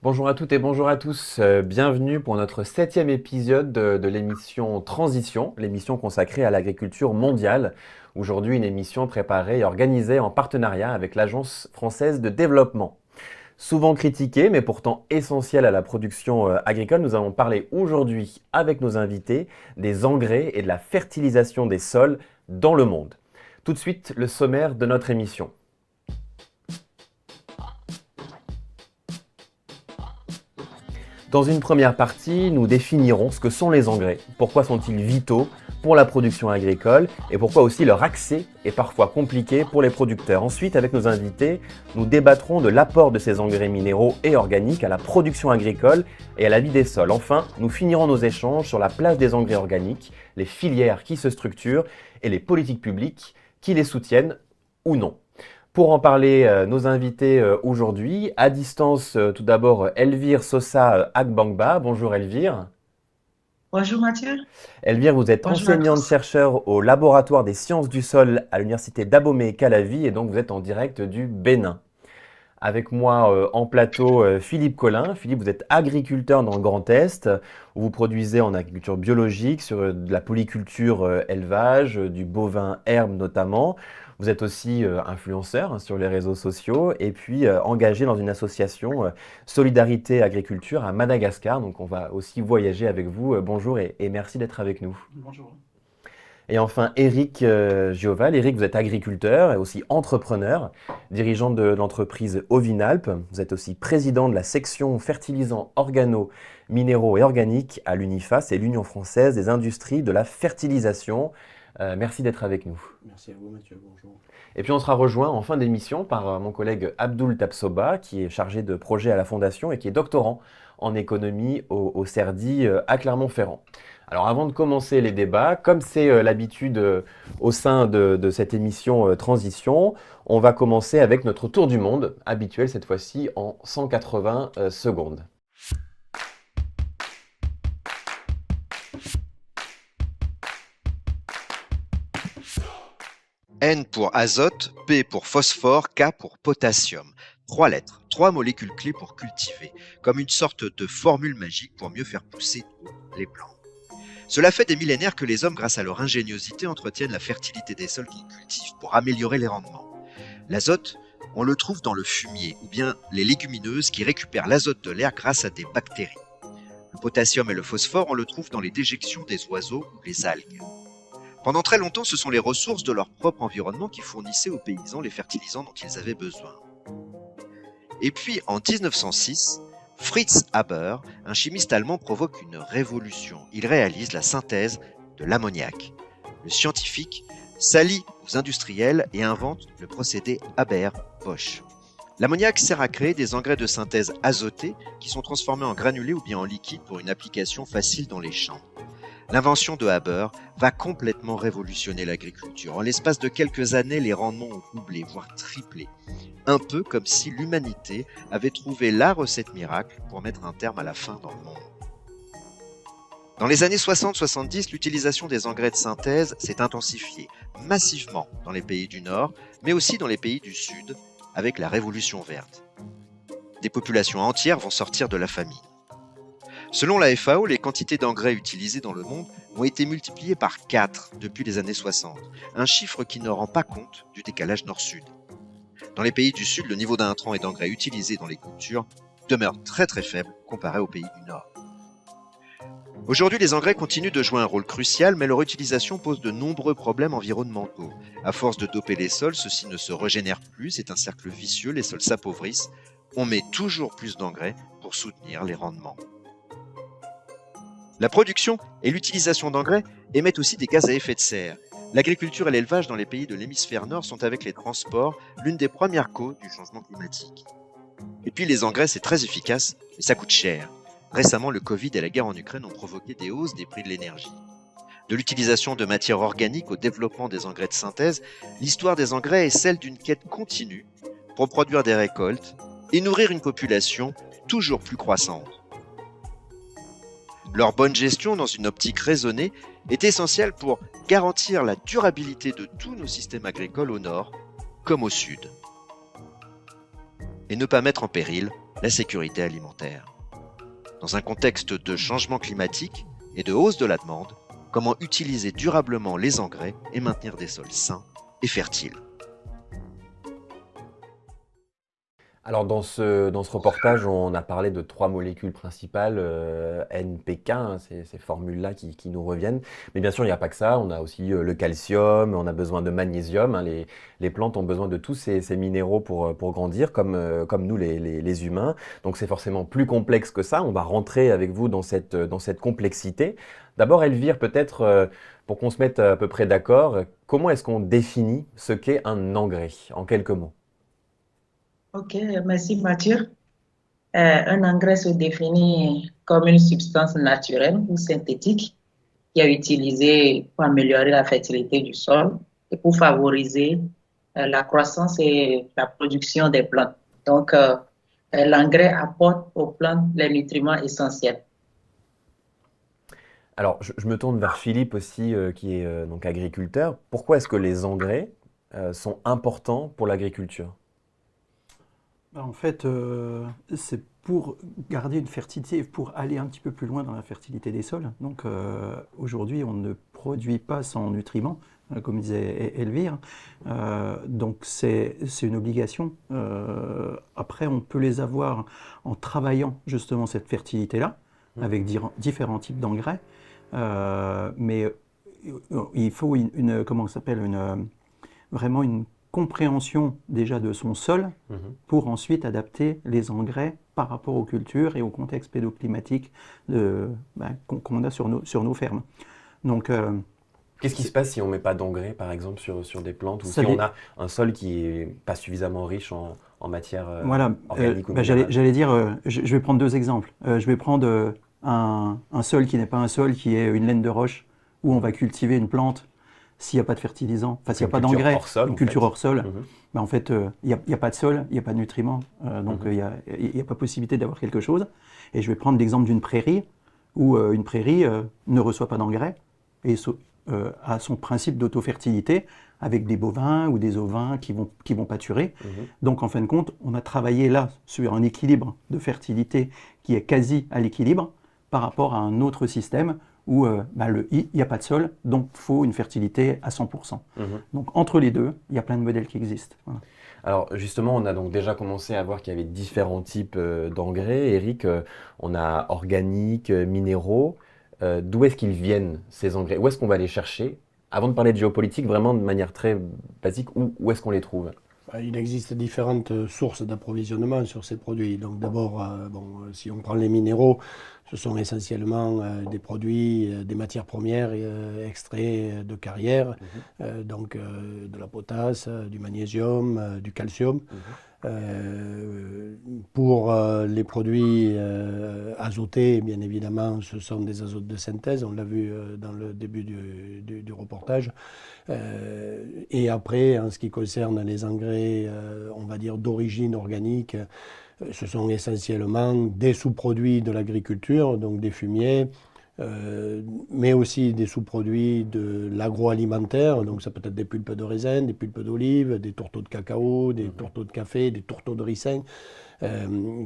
Bonjour à toutes et bonjour à tous. Bienvenue pour notre septième épisode de l'émission Transition, l'émission consacrée à l'agriculture mondiale. Aujourd'hui, une émission préparée et organisée en partenariat avec l'Agence française de développement. Souvent critiquée, mais pourtant essentielle à la production agricole, nous allons parler aujourd'hui avec nos invités des engrais et de la fertilisation des sols dans le monde. Tout de suite, le sommaire de notre émission. Dans une première partie, nous définirons ce que sont les engrais, pourquoi sont-ils vitaux pour la production agricole et pourquoi aussi leur accès est parfois compliqué pour les producteurs. Ensuite, avec nos invités, nous débattrons de l'apport de ces engrais minéraux et organiques à la production agricole et à la vie des sols. Enfin, nous finirons nos échanges sur la place des engrais organiques, les filières qui se structurent et les politiques publiques qui les soutiennent ou non. Pour en parler, nos invités aujourd'hui, à distance, tout d'abord Elvire Sosa Agbangba. Bonjour Elvire. Bonjour Mathieu, Elvire, vous êtes bonjour à tous. enseignante-chercheur au laboratoire des sciences du sol à l'université d'Abomey-Calavi et donc vous êtes en direct du Bénin. Avec moi en plateau, Philippe Collin. Philippe, vous êtes agriculteur dans le Grand Est, où vous produisez en agriculture biologique, sur de la polyculture élevage, du bovin herbe notamment. Vous êtes aussi influenceur sur les réseaux sociaux et puis engagé dans une association Solidarité Agriculture à Madagascar. Donc on va aussi voyager avec vous. Bonjour et merci d'être avec nous. Bonjour. Et enfin, Eric Gioval. Eric, vous êtes agriculteur et aussi entrepreneur, dirigeant de l'entreprise Ovinalp. Vous êtes aussi président de la section fertilisants organo, minéraux et organiques à l'UNIFA, c'est l'Union française des industries de la fertilisation. Merci d'être avec nous. Merci à vous Mathieu, bonjour. Et puis on sera rejoint en fin d'émission par mon collègue Abdoul Tapsoba, qui est chargé de projet à la Fondation et qui est doctorant en économie au CERDI à Clermont-Ferrand. Alors avant de commencer les débats, comme c'est l'habitude au sein de cette émission Transition, on va commencer avec notre tour du monde, habituel cette fois-ci en 180 secondes. N pour azote, P pour phosphore, K pour potassium. 3 lettres, 3 molécules clés pour cultiver, comme une sorte de formule magique pour mieux faire pousser tous les plants. Cela fait des millénaires que les hommes, grâce à leur ingéniosité, entretiennent la fertilité des sols qu'ils cultivent pour améliorer les rendements. L'azote, on le trouve dans le fumier ou bien les légumineuses qui récupèrent l'azote de l'air grâce à des bactéries. Le potassium et le phosphore, on le trouve dans les déjections des oiseaux ou les algues. Pendant très longtemps, ce sont les ressources de leur propre environnement qui fournissaient aux paysans les fertilisants dont ils avaient besoin. Et puis, en 1906, Fritz Haber, un chimiste allemand, provoque une révolution. Il réalise la synthèse de l'ammoniac. Le scientifique s'allie aux industriels et invente le procédé Haber-Bosch. L'ammoniac sert à créer des engrais de synthèse azotés qui sont transformés en granulés ou bien en liquide pour une application facile dans les champs. L'invention de Haber va complètement révolutionner l'agriculture. En l'espace de quelques années, les rendements ont doublé, voire triplé. Un peu comme si l'humanité avait trouvé la recette miracle pour mettre un terme à la faim dans le monde. Dans les années 60-70, l'utilisation des engrais de synthèse s'est intensifiée massivement dans les pays du Nord, mais aussi dans les pays du Sud, avec la Révolution verte. Des populations entières vont sortir de la famine. Selon la FAO, les quantités d'engrais utilisées dans le monde ont été multipliées par 4 depuis les années 60, un chiffre qui ne rend pas compte du décalage nord-sud. Dans les pays du Sud, le niveau d'intrants et d'engrais utilisés dans les cultures demeure très faible comparé aux pays du Nord. Aujourd'hui, les engrais continuent de jouer un rôle crucial, mais leur utilisation pose de nombreux problèmes environnementaux. À force de doper les sols, ceux-ci ne se régénèrent plus, c'est un cercle vicieux, les sols s'appauvrissent. On met toujours plus d'engrais pour soutenir les rendements. La production et l'utilisation d'engrais émettent aussi des gaz à effet de serre. L'agriculture et l'élevage dans les pays de l'hémisphère nord sont avec les transports l'une des premières causes du changement climatique. Et puis les engrais, c'est très efficace, mais ça coûte cher. Récemment, le Covid et la guerre en Ukraine ont provoqué des hausses des prix de l'énergie. De l'utilisation de matières organiques au développement des engrais de synthèse, l'histoire des engrais est celle d'une quête continue pour produire des récoltes et nourrir une population toujours plus croissante. Leur bonne gestion dans une optique raisonnée est essentielle pour garantir la durabilité de tous nos systèmes agricoles au nord comme au sud et ne pas mettre en péril la sécurité alimentaire. Dans un contexte de changement climatique et de hausse de la demande, comment utiliser durablement les engrais et maintenir des sols sains et fertiles. Alors dans ce reportage, on a parlé de 3 molécules principales, NPK, hein, ces formules-là qui nous reviennent. Mais bien sûr, il n'y a pas que ça, on a aussi le calcium, on a besoin de magnésium, hein. Les plantes ont besoin de tous ces minéraux pour grandir, comme nous les humains. Donc c'est forcément plus complexe que ça. On va rentrer avec vous dans cette complexité. D'abord, Elvire, peut-être pour qu'on se mette à peu près d'accord, comment est-ce qu'on définit ce qu'est un engrais, en quelques mots? Ok, merci Mathieu. Un engrais se définit comme une substance naturelle ou synthétique qui est utilisée pour améliorer la fertilité du sol et pour favoriser la croissance et la production des plantes. Donc, l'engrais apporte aux plantes les nutriments essentiels. Alors, je me tourne vers Philippe aussi, qui est donc agriculteur. Pourquoi est-ce que les engrais sont importants pour l'agriculture? En fait, c'est pour garder une fertilité, pour aller un petit peu plus loin dans la fertilité des sols. Donc aujourd'hui, on ne produit pas sans nutriments, comme disait Elvire. Donc c'est une obligation. Après, on peut les avoir en travaillant justement cette fertilité-là, avec différents types d'engrais. Mais il faut comment ça s'appelle, vraiment une compréhension déjà de son sol pour ensuite adapter les engrais par rapport aux cultures et au contexte pédoclimatique qu'on a sur nos fermes. Donc, Qu'est-ce qui se passe si on ne met pas d'engrais, par exemple, sur des plantes, ou si on a un sol qui n'est pas suffisamment riche en matière organique ou minérale? J'allais dire, je vais prendre deux exemples. Je vais prendre un sol qui n'est pas un sol, qui est une laine de roche, où on va cultiver une plante. S'il n'y a pas de fertilisant, s'il n'y a pas d'engrais, une culture hors sol, en fait, il n'y a pas de sol, il n'y a pas de nutriments, donc il n'y a pas possibilité d'avoir quelque chose. Et je vais prendre l'exemple d'une prairie, où une prairie ne reçoit pas d'engrais et a son principe d'autofertilité avec des bovins ou des ovins qui vont pâturer. Donc en fin de compte, on a travaillé là sur un équilibre de fertilité qui est quasi à l'équilibre par rapport à un autre système où il n'y a pas de sol, donc il faut une fertilité à 100%. Donc entre les deux, il y a plein de modèles qui existent. Voilà. Alors justement, on a donc déjà commencé à voir qu'il y avait différents types d'engrais. Eric, on a organiques, minéraux. D'où est-ce qu'ils viennent, ces engrais? Où est-ce qu'on va les chercher? Avant de parler de géopolitique, vraiment de manière très basique, où est-ce qu'on les trouve? Il existe différentes sources d'approvisionnement sur ces produits. Donc d'abord, si on prend les minéraux, ce sont essentiellement des produits, des matières premières extraits de carrière, donc de la potasse, du magnésium, du calcium. Pour les produits azotés, bien évidemment, ce sont des azotes de synthèse, on l'a vu dans le début du reportage. Et après, en ce qui concerne les engrais, on va dire d'origine organique, ce sont essentiellement des sous-produits de l'agriculture, donc des fumiers, mais aussi des sous-produits de l'agroalimentaire, donc ça peut être des pulpes de raisin, des pulpes d'olive, des tourteaux de cacao, des tourteaux de café, des tourteaux de ricin,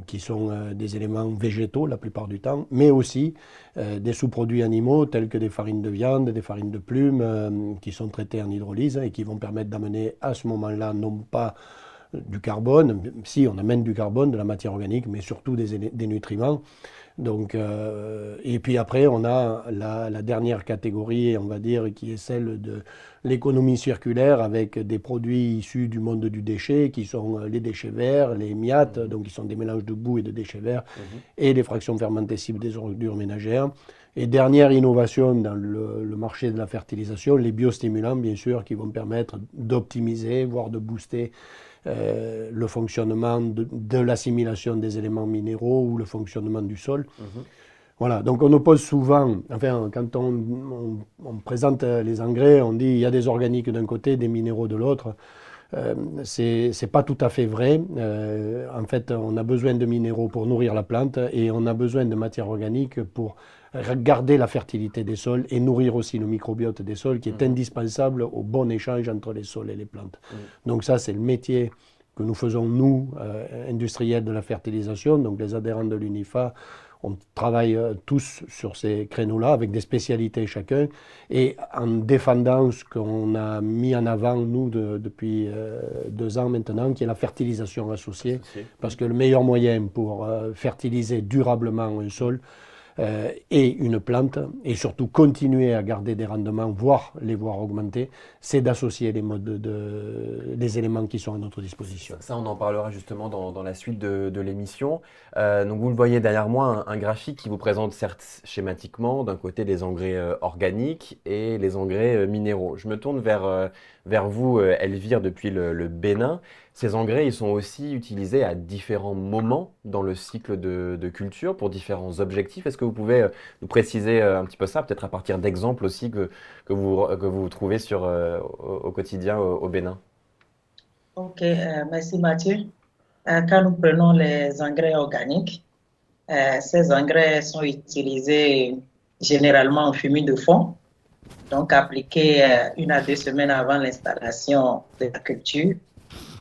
qui sont des éléments végétaux la plupart du temps, mais aussi des sous-produits animaux tels que des farines de viande, des farines de plumes, qui sont traitées en hydrolyse et qui vont permettre d'amener à ce moment-là non pas du carbone, si on amène du carbone, de la matière organique, mais surtout des nutriments. Donc, et puis après, on a la dernière catégorie, on va dire, qui est celle de l'économie circulaire avec des produits issus du monde du déchet, qui sont les déchets verts, les myates, donc qui sont des mélanges de boue et de déchets verts, et les fractions fermentescibles des ordures ménagères. Et dernière innovation dans le marché de la fertilisation, les biostimulants, bien sûr, qui vont permettre d'optimiser, voire de booster le fonctionnement de l'assimilation des éléments minéraux ou le fonctionnement du sol. Voilà, donc on oppose souvent, enfin quand on présente les engrais, on dit il y a des organiques d'un côté, des minéraux de l'autre. C'est pas tout à fait vrai. En fait, on a besoin de minéraux pour nourrir la plante et on a besoin de matière organique pour garder la fertilité des sols et nourrir aussi le microbiote des sols qui est indispensable au bon échange entre les sols et les plantes. Donc ça, c'est le métier que nous faisons, nous, industriels de la fertilisation, donc les adhérents de l'UNIFA. On travaille tous sur ces créneaux-là avec des spécialités chacun et en défendant ce qu'on a mis en avant, nous, depuis 2 ans maintenant, qui est la fertilisation associée. Parce que le meilleur moyen pour fertiliser durablement un sol et une plante, et surtout continuer à garder des rendements, voire les voir augmenter, c'est d'associer les éléments qui sont à notre disposition. Ça, on en parlera justement dans la suite de l'émission. Donc vous le voyez derrière moi, un graphique qui vous présente certes schématiquement d'un côté les engrais organiques et les engrais minéraux. Je me tourne vers vous, Elvire, depuis le Bénin. Ces engrais, ils sont aussi utilisés à différents moments dans le cycle de culture pour différents objectifs. Est-ce que vous pouvez nous préciser un petit peu ça, peut-être à partir d'exemples aussi que vous trouvez au quotidien au Bénin? Ok, merci Mathieu. Quand nous prenons les engrais organiques, ces engrais sont utilisés généralement en fumier de fond, donc appliqués 1 à 2 semaines avant l'installation de la culture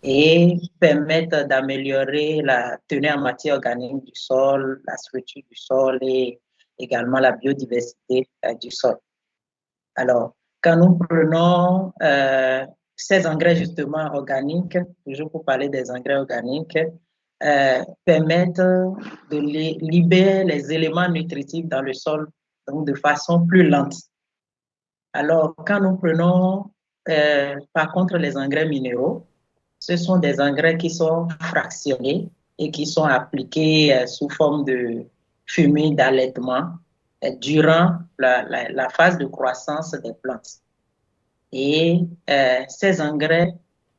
et permettent d'améliorer la teneur en matière organique du sol, la structure du sol et également la biodiversité du sol. Alors, quand nous prenons ces engrais justement organiques, toujours pour parler des engrais organiques, permettent de libérer les éléments nutritifs dans le sol donc de façon plus lente. Alors, quand nous prenons par contre les engrais minéraux, ce sont des engrais qui sont fractionnés et qui sont appliqués sous forme de fumée d'allaitement durant la phase de croissance des plantes. Et ces engrais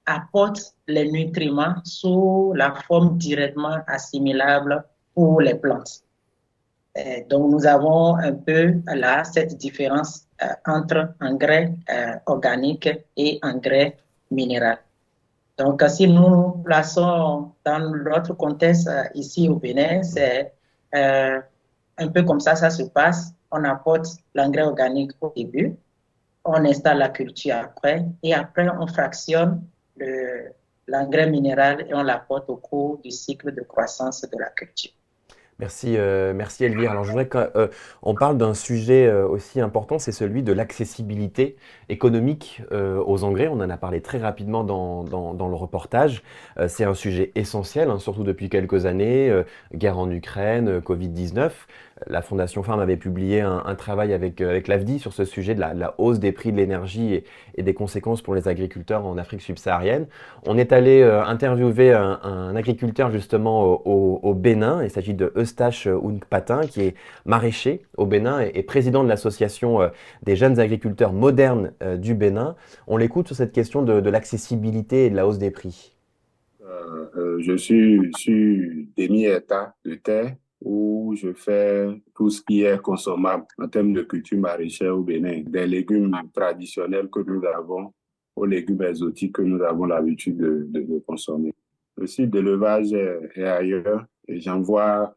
apportent les nutriments sous la forme directement assimilable pour les plantes. Donc, nous avons un peu là cette différence entre engrais organiques et engrais minéraux. Donc, si nous plaçons dans notre contexte ici au Bénin, c'est un peu comme ça se passe. On apporte l'engrais organique au début, on installe la culture après, et après on fractionne l'engrais minéral et on l'apporte au cours du cycle de croissance de la culture. Merci, merci Elvire. Alors je voudrais qu'on parle d'un sujet aussi important, c'est celui de l'accessibilité économique aux engrais. On en a parlé très rapidement dans le reportage. C'est un sujet essentiel, hein, surtout depuis quelques années, guerre en Ukraine, Covid-19. La Fondation Farm avait publié un travail avec l'AFDI sur ce sujet de la hausse des prix de l'énergie et des conséquences pour les agriculteurs en Afrique subsaharienne. On est allé interviewer un agriculteur justement au Bénin. Il s'agit de Eustache Ounpatin, qui est maraîcher au Bénin et président de l'association des jeunes agriculteurs modernes du Bénin. On l'écoute sur cette question de l'accessibilité et de la hausse des prix. Je suis sur demi-hectare de terre où je fais tout ce qui est consommable en termes de culture maraîchère au Bénin, des légumes traditionnels que nous avons aux légumes exotiques que nous avons l'habitude de consommer. Le site d'élevage est ailleurs et j'envoie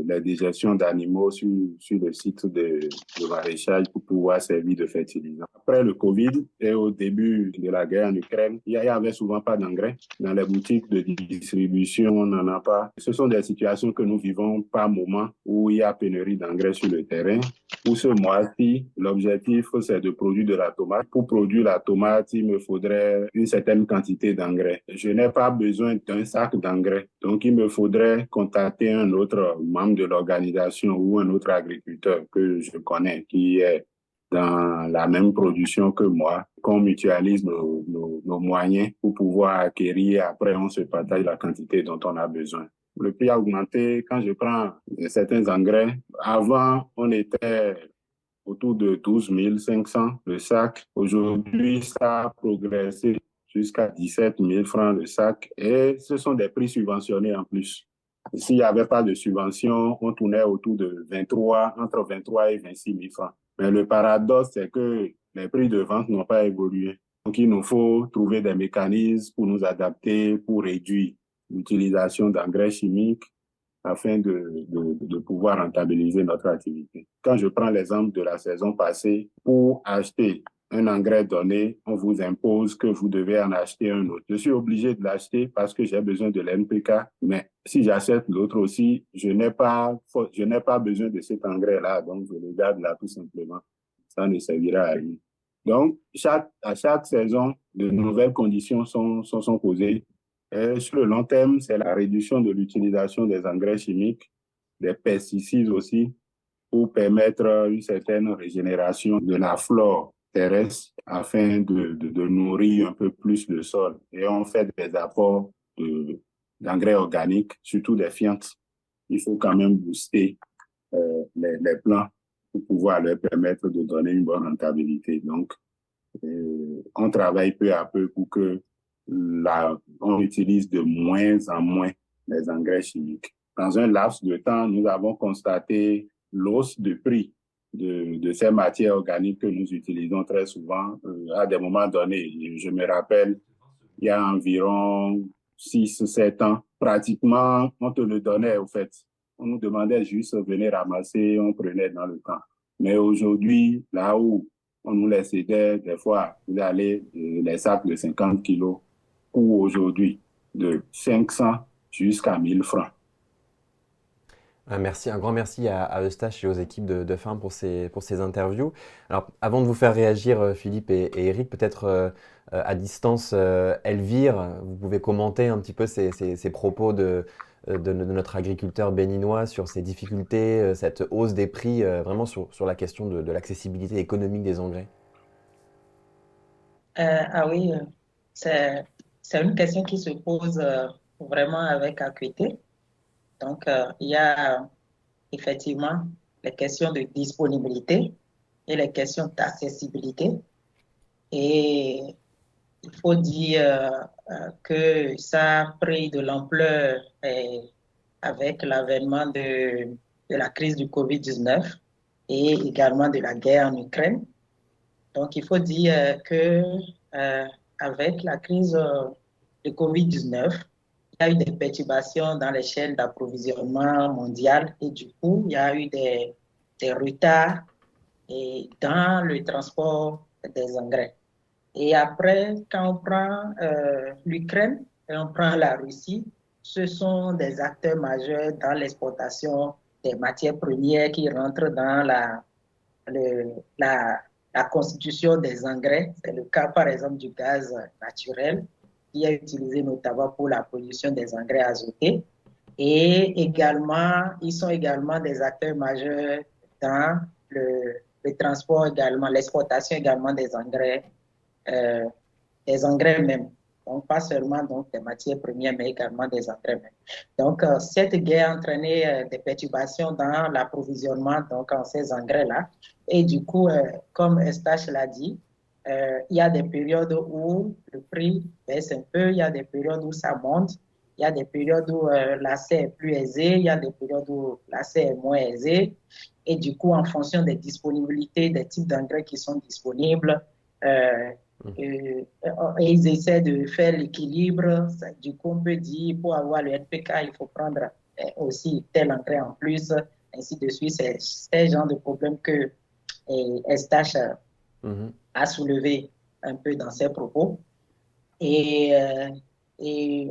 la digestion d'animaux sur le site de maraîchage pour pouvoir servir de fertilisant. Après le Covid et au début de la guerre en Ukraine, il n'y avait souvent pas d'engrais. Dans les boutiques de distribution, on n'en a pas. Ce sont des situations que nous vivons par moment où il y a pénurie d'engrais sur le terrain. Pour ce mois-ci, l'objectif, c'est de produire de la tomate. Pour produire la tomate, il me faudrait une certaine quantité d'engrais. Je n'ai pas besoin d'un sac d'engrais. Donc, il me faudrait contacter un autre membre de l'organisation ou un autre agriculteur que je connais qui est dans la même production que moi, qu'on mutualise nos moyens pour pouvoir acquérir. Après, on se partage la quantité dont on a besoin. Le prix a augmenté quand je prends certains engrais. Avant, on était autour de 12 500 le sac. Aujourd'hui, ça a progressé jusqu'à 17 000 francs le sac et ce sont des prix subventionnés en plus. S'il n'y avait pas de subvention, on tournait autour de entre 23 et 26 000 francs. Mais le paradoxe, c'est que les prix de vente n'ont pas évolué. Donc, il nous faut trouver des mécanismes pour nous adapter, pour réduire l'utilisation d'engrais chimiques afin de pouvoir rentabiliser notre activité. Quand je prends l'exemple de la saison passée, pour acheter un engrais donné, on vous impose que vous devez en acheter un autre. Je suis obligé de l'acheter parce que j'ai besoin de l'NPK, mais si j'achète l'autre aussi, je n'ai pas besoin de cet engrais-là, donc je le garde là tout simplement. Ça ne servira à rien. Donc, à chaque saison, de nouvelles conditions sont posées. Et sur le long terme, c'est la réduction de l'utilisation des engrais chimiques, des pesticides aussi, pour permettre une certaine régénération de la flore terrestre afin de nourrir un peu plus le sol. Et on fait des apports d'engrais organiques, surtout des fientes. Il faut quand même booster les plants pour pouvoir leur permettre de donner une bonne rentabilité. Donc, on travaille peu à peu pour que on utilise de moins en moins les engrais chimiques. Dans un laps de temps, nous avons constaté l'hausse de prix de ces matières organiques que nous utilisons très souvent à des moments donnés. Je me rappelle, il y a environ 6 ou 7 ans, pratiquement, on te le donnait au fait. On nous demandait juste de venir ramasser, on prenait dans le temps. Mais aujourd'hui, là où on nous les cédait, des fois, vous allez les sacs de 50 kilos, ou aujourd'hui, de 500 jusqu'à 1000 francs. Merci, un grand merci à Eustache et aux équipes de FIN pour ces interviews. Alors, avant de vous faire réagir, Philippe et Eric, peut-être à distance, Elvire, vous pouvez commenter un petit peu ces propos de notre agriculteur béninois sur ces difficultés, cette hausse des prix, vraiment sur la question de l'accessibilité économique des engrais. Ah oui, c'est une question qui se pose vraiment avec acuité. Donc, il y a effectivement les questions de disponibilité et les questions d'accessibilité. Et il faut dire que ça a pris de l'ampleur avec l'avènement de la crise du Covid-19 et également de la guerre en Ukraine. Donc, il faut dire que avec la crise de Covid-19, il y a eu des perturbations dans les chaînes d'approvisionnement mondiales et du coup, il y a eu des retards dans le transport des engrais. Et après, quand on prend l'Ukraine et on prend la Russie, ce sont des acteurs majeurs dans l'exportation des matières premières qui rentrent dans la constitution des engrais. C'est le cas, par exemple, du gaz naturel qui est utilisé notamment pour la production des engrais azotés. Et également, ils sont également des acteurs majeurs dans le transport également, l'exportation également des engrais même. Donc, pas seulement donc, des matières premières, mais également des engrais même. Donc, cette guerre a entraîné des perturbations dans l'approvisionnement donc, en ces engrais-là. Et du coup, comme Eustache l'a dit, il y a des périodes où le prix baisse un peu, il y a des périodes où ça monte, il y a des périodes où l'accès est plus aisé, il y a des périodes où l'accès est moins aisé. Et du coup, en fonction des disponibilités, des types d'engrais qui sont disponibles, et ils essaient de faire l'équilibre. Du coup, on peut dire, pour avoir le NPK, il faut prendre aussi tel engrais en plus, ainsi de suite. C'est ce genre de problème que Eustache a soulevé un peu dans ses propos. Et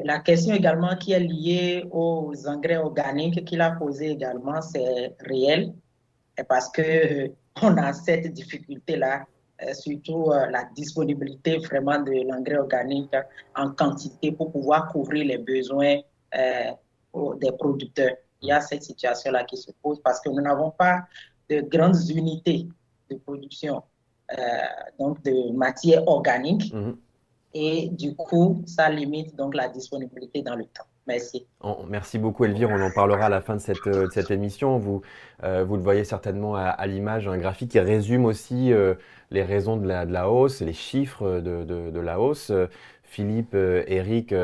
la question également qui est liée aux engrais organiques qu'il a posée également, c'est réel, parce qu'on a cette difficulté-là, surtout la disponibilité vraiment de l'engrais organique en quantité pour pouvoir couvrir les besoins des producteurs. Il y a cette situation-là qui se pose parce que nous n'avons pas de grandes unités de production donc de matière organique. Et du coup, ça limite donc la disponibilité dans le temps. Merci. Merci beaucoup Elvire, on en parlera à la fin de cette émission. Vous le voyez certainement à l'image, un graphique qui résume aussi les raisons de la hausse, les chiffres de la hausse. Philippe, Eric,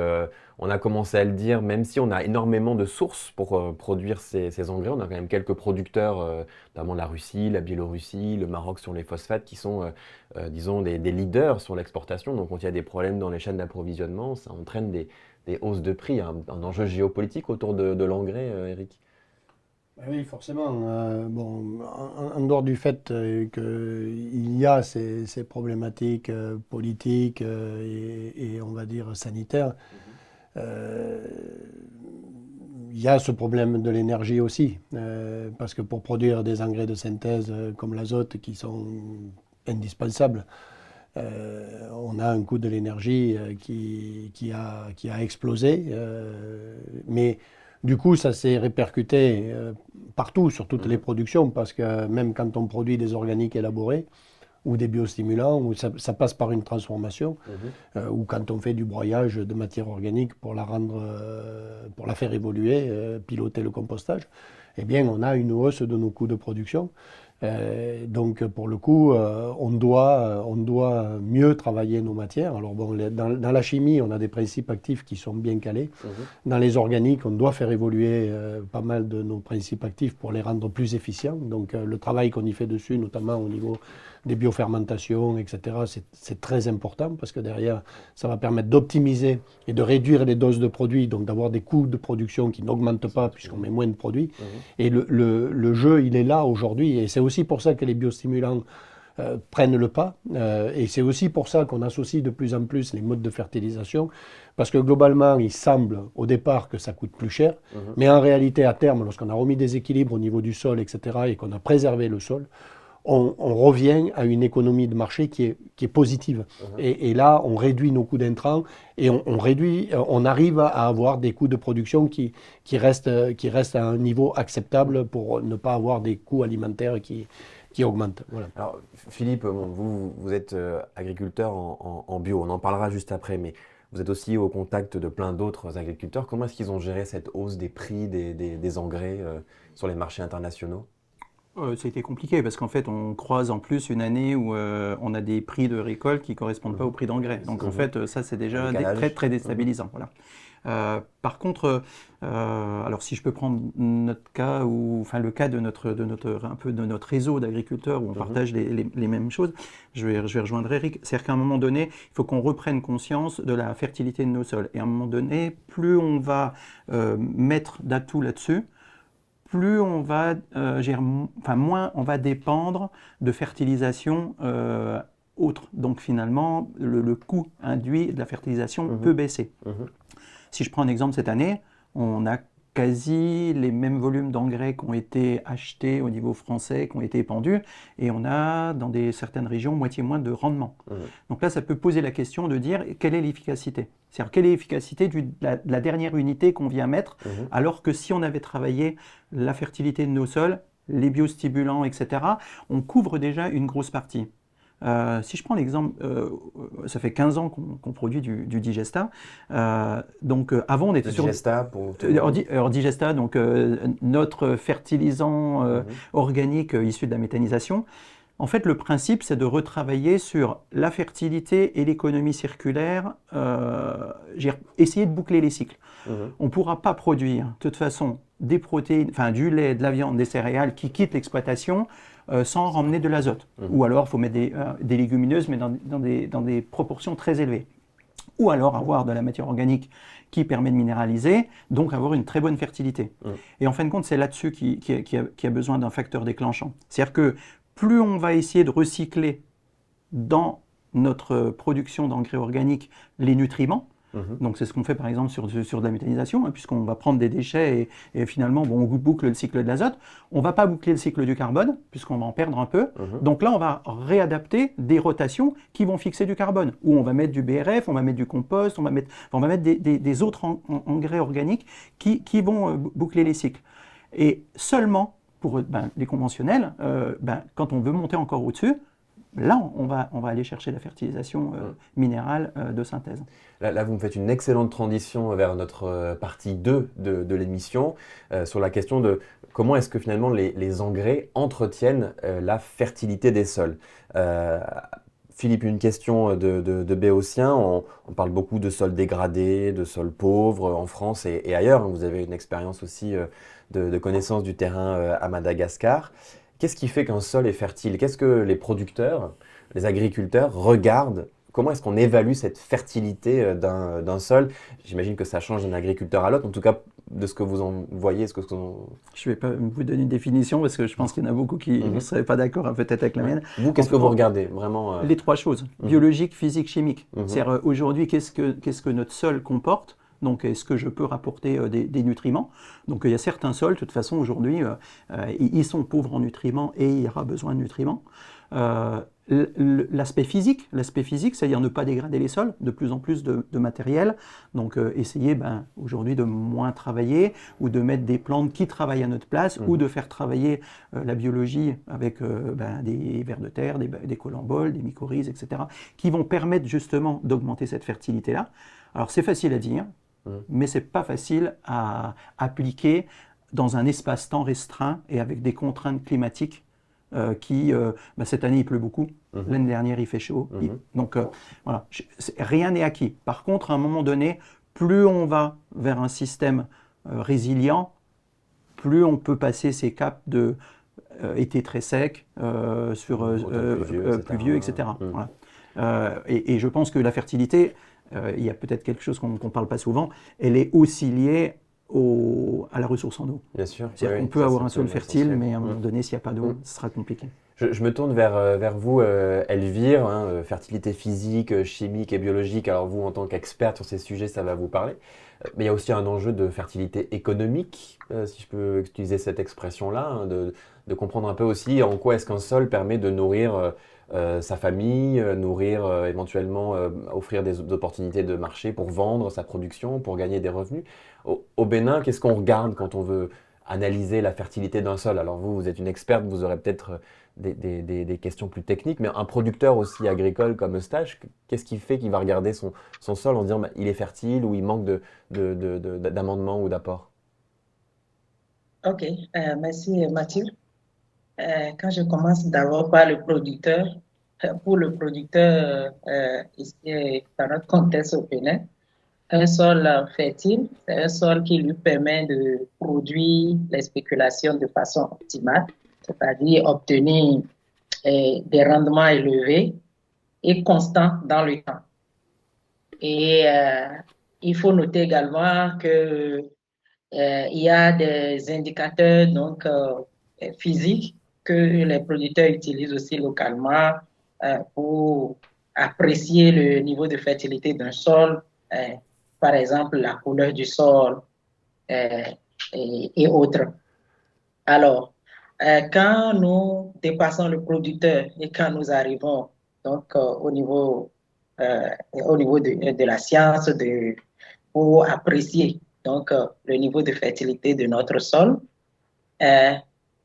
on a commencé à le dire, même si on a énormément de sources pour produire ces engrais, on a quand même quelques producteurs, notamment la Russie, la Biélorussie, le Maroc sur les phosphates, qui sont, disons, des leaders sur l'exportation. Donc quand il y a des problèmes dans les chaînes d'approvisionnement, ça entraîne des hausses de prix, un enjeu géopolitique autour de l'engrais, Eric? Oui, forcément. En dehors du fait qu'il y a ces problématiques politiques et on va dire sanitaires, euh, il y a ce problème de l'énergie aussi. Parce que pour produire des engrais de synthèse comme l'azote qui sont indispensables, on a un coût de l'énergie qui a explosé. Mais du coup, ça s'est répercuté partout, sur toutes les productions, parce que même quand on produit des organiques élaborés ou des biostimulants, ou ça passe par une transformation, ou quand on fait du broyage de matière organique pour pour la faire évoluer, piloter le compostage, eh bien, on a une hausse de nos coûts de production. Donc pour le coup, on doit mieux travailler nos matières. Alors bon, dans la chimie, on a des principes actifs qui sont bien calés. Dans les organiques, on doit faire évoluer pas mal de nos principes actifs pour les rendre plus efficients. Donc le travail qu'on y fait dessus, notamment au niveau des biofermentations, etc., c'est très important parce que derrière, ça va permettre d'optimiser et de réduire les doses de produits, donc d'avoir des coûts de production qui n'augmentent pas puisqu'on met moins de produits. Et le jeu, il est là aujourd'hui. Et c'est aussi pour ça que les biostimulants prennent le pas. Et c'est aussi pour ça qu'on associe de plus en plus les modes de fertilisation. Parce que globalement, il semble au départ que ça coûte plus cher. Mais en réalité, à terme, lorsqu'on a remis des équilibres au niveau du sol, etc., et qu'on a préservé le sol, on revient à une économie de marché qui est positive. Et là, on réduit nos coûts d'intrants et on arrive à avoir des coûts de production qui restent à un niveau acceptable pour ne pas avoir des coûts alimentaires qui augmentent. Voilà. Alors, Philippe, vous êtes agriculteur en bio, on en parlera juste après, mais vous êtes aussi au contact de plein d'autres agriculteurs. Comment est-ce qu'ils ont géré cette hausse des prix des engrais sur les marchés internationaux ? Ça a été compliqué parce qu'en fait, on croise en plus une année où on a des prix de récolte qui ne correspondent pas au prix d'engrais. Donc en fait, ça c'est déjà très, très déstabilisant. Voilà. Par contre, alors si je peux prendre notre cas, enfin le cas de un peu de notre réseau d'agriculteurs où on partage les mêmes choses, je vais rejoindre Eric. C'est-à-dire qu'à un moment donné, il faut qu'on reprenne conscience de la fertilité de nos sols. Et à un moment donné, plus on va mettre d'atouts là-dessus, plus on va, moins on va dépendre de fertilisation autre. Donc finalement, le coût induit de la fertilisation peut baisser. Si je prends un exemple cette année, on a quasi les mêmes volumes d'engrais qui ont été achetés au niveau français, qui ont été épandus, et on a dans certaines régions moitié moins de rendement. Donc là, ça peut poser la question de dire quelle est l'efficacité. C'est-à-dire quelle est l'efficacité de la dernière unité qu'on vient mettre, alors que si on avait travaillé la fertilité de nos sols, les biostimulants, etc., on couvre déjà une grosse partie. Si je prends l'exemple, ça fait 15 ans qu'on produit du Digesta. Donc avant on était sur Digesta Digesta, donc notre fertilisant organique issu de la méthanisation. En fait, le principe, c'est de retravailler sur la fertilité et l'économie circulaire, essayer de boucler les cycles. On ne pourra pas produire, de toute façon, des protéines, enfin du lait, de la viande, des céréales qui quittent l'exploitation sans ramener de l'azote. Ou alors, il faut mettre des légumineuses, mais dans des proportions très élevées. Ou alors avoir de la matière organique qui permet de minéraliser, donc avoir une très bonne fertilité. Et en fin de compte, c'est là-dessus qui a besoin d'un facteur déclenchant. C'est-à-dire que plus on va essayer de recycler dans notre production d'engrais organiques les nutriments, donc c'est ce qu'on fait par exemple sur de la méthanisation, puisqu'on va prendre des déchets et finalement on boucle le cycle de l'azote. On ne va pas boucler le cycle du carbone, puisqu'on va en perdre un peu. Donc là, on va réadapter des rotations qui vont fixer du carbone, où on va mettre du BRF, on va mettre du compost, on va mettre des autres engrais organiques qui vont boucler les cycles. Et seulement pour les conventionnels, quand on veut monter encore au-dessus, là, on va aller chercher la fertilisation minérale de synthèse. Là, vous me faites une excellente transition vers notre partie 2 de l'émission, sur la question de comment est-ce que finalement les engrais entretiennent la fertilité des sols. Philippe, une question de Béotien. On parle beaucoup de sols dégradés, de sols pauvres en France et ailleurs. Vous avez une expérience aussi de connaissance du terrain à Madagascar. Qu'est-ce qui fait qu'un sol est fertile? Qu'est-ce que les producteurs, les agriculteurs regardent? Comment est-ce qu'on évalue cette fertilité d'un sol? J'imagine que ça change d'un agriculteur à l'autre. En tout cas, de ce que vous en voyez? Je ne vais pas vous donner une définition parce que je pense qu'il y en a beaucoup qui ne seraient pas d'accord peut-être avec la mienne. Vous, qu'est-ce que vous regardez vraiment Les trois choses, biologique, physique, chimique. C'est-à-dire aujourd'hui, qu'est-ce que notre sol comporte? Donc, est-ce que je peux rapporter des nutriments? Donc, il y a certains sols, de toute façon, aujourd'hui, ils sont pauvres en nutriments et il y aura besoin de nutriments. L'aspect physique, c'est-à-dire ne pas dégrader les sols, de plus en plus de matériel. Donc, essayer aujourd'hui de moins travailler ou de mettre des plantes qui travaillent à notre place ou de faire travailler la biologie avec des vers de terre, des colamboles, des mycorhizes, etc., qui vont permettre justement d'augmenter cette fertilité-là. Alors, c'est facile à dire, mais ce n'est pas facile à appliquer dans un espace-temps restreint et avec des contraintes climatiques cette année il pleut beaucoup, l'année dernière il fait chaud. Donc voilà, rien n'est acquis. Par contre, à un moment donné, plus on va vers un système résilient, plus on peut passer ces caps de été très sec, pluvieux, etc. Voilà. Et je pense que la fertilité, il y a peut-être quelque chose qu'on ne parle pas souvent, elle est aussi liée à la ressource en eau. Bien sûr. C'est-à-dire qu'on peut avoir un sol fertile, mais à un moment donné, s'il n'y a pas d'eau, ce sera compliqué. Je me tourne vers vous, Elvire, fertilité physique, chimique et biologique. Alors vous, en tant qu'experte sur ces sujets, ça va vous parler. Mais il y a aussi un enjeu de fertilité économique, si je peux utiliser cette expression-là, de comprendre un peu aussi en quoi est-ce qu'un sol permet de nourrir sa famille, nourrir éventuellement, offrir des opportunités de marché pour vendre sa production, pour gagner des revenus. Au Bénin, qu'est-ce qu'on regarde quand on veut analyser la fertilité d'un sol? Alors vous êtes une experte, vous aurez peut-être des questions plus techniques, mais un producteur aussi agricole comme Eustache, qu'est-ce qui fait qu'il va regarder son sol en disant il est fertile ou il manque d'amendements ou d'apports? Ok, merci Mathieu. Quand je commence d'abord par le producteur, pour le producteur, ici dans notre contexte au Bénin, un sol fertile, c'est un sol qui lui permet de produire les spéculations de façon optimale, c'est-à-dire obtenir des rendements élevés et constants dans le temps. Et il faut noter également que il y a des indicateurs donc physiques que les producteurs utilisent aussi localement pour apprécier le niveau de fertilité d'un sol, par exemple la couleur du sol et autres. Alors, quand nous dépassons le producteur et quand nous arrivons donc au niveau de la science pour apprécier donc le niveau de fertilité de notre sol,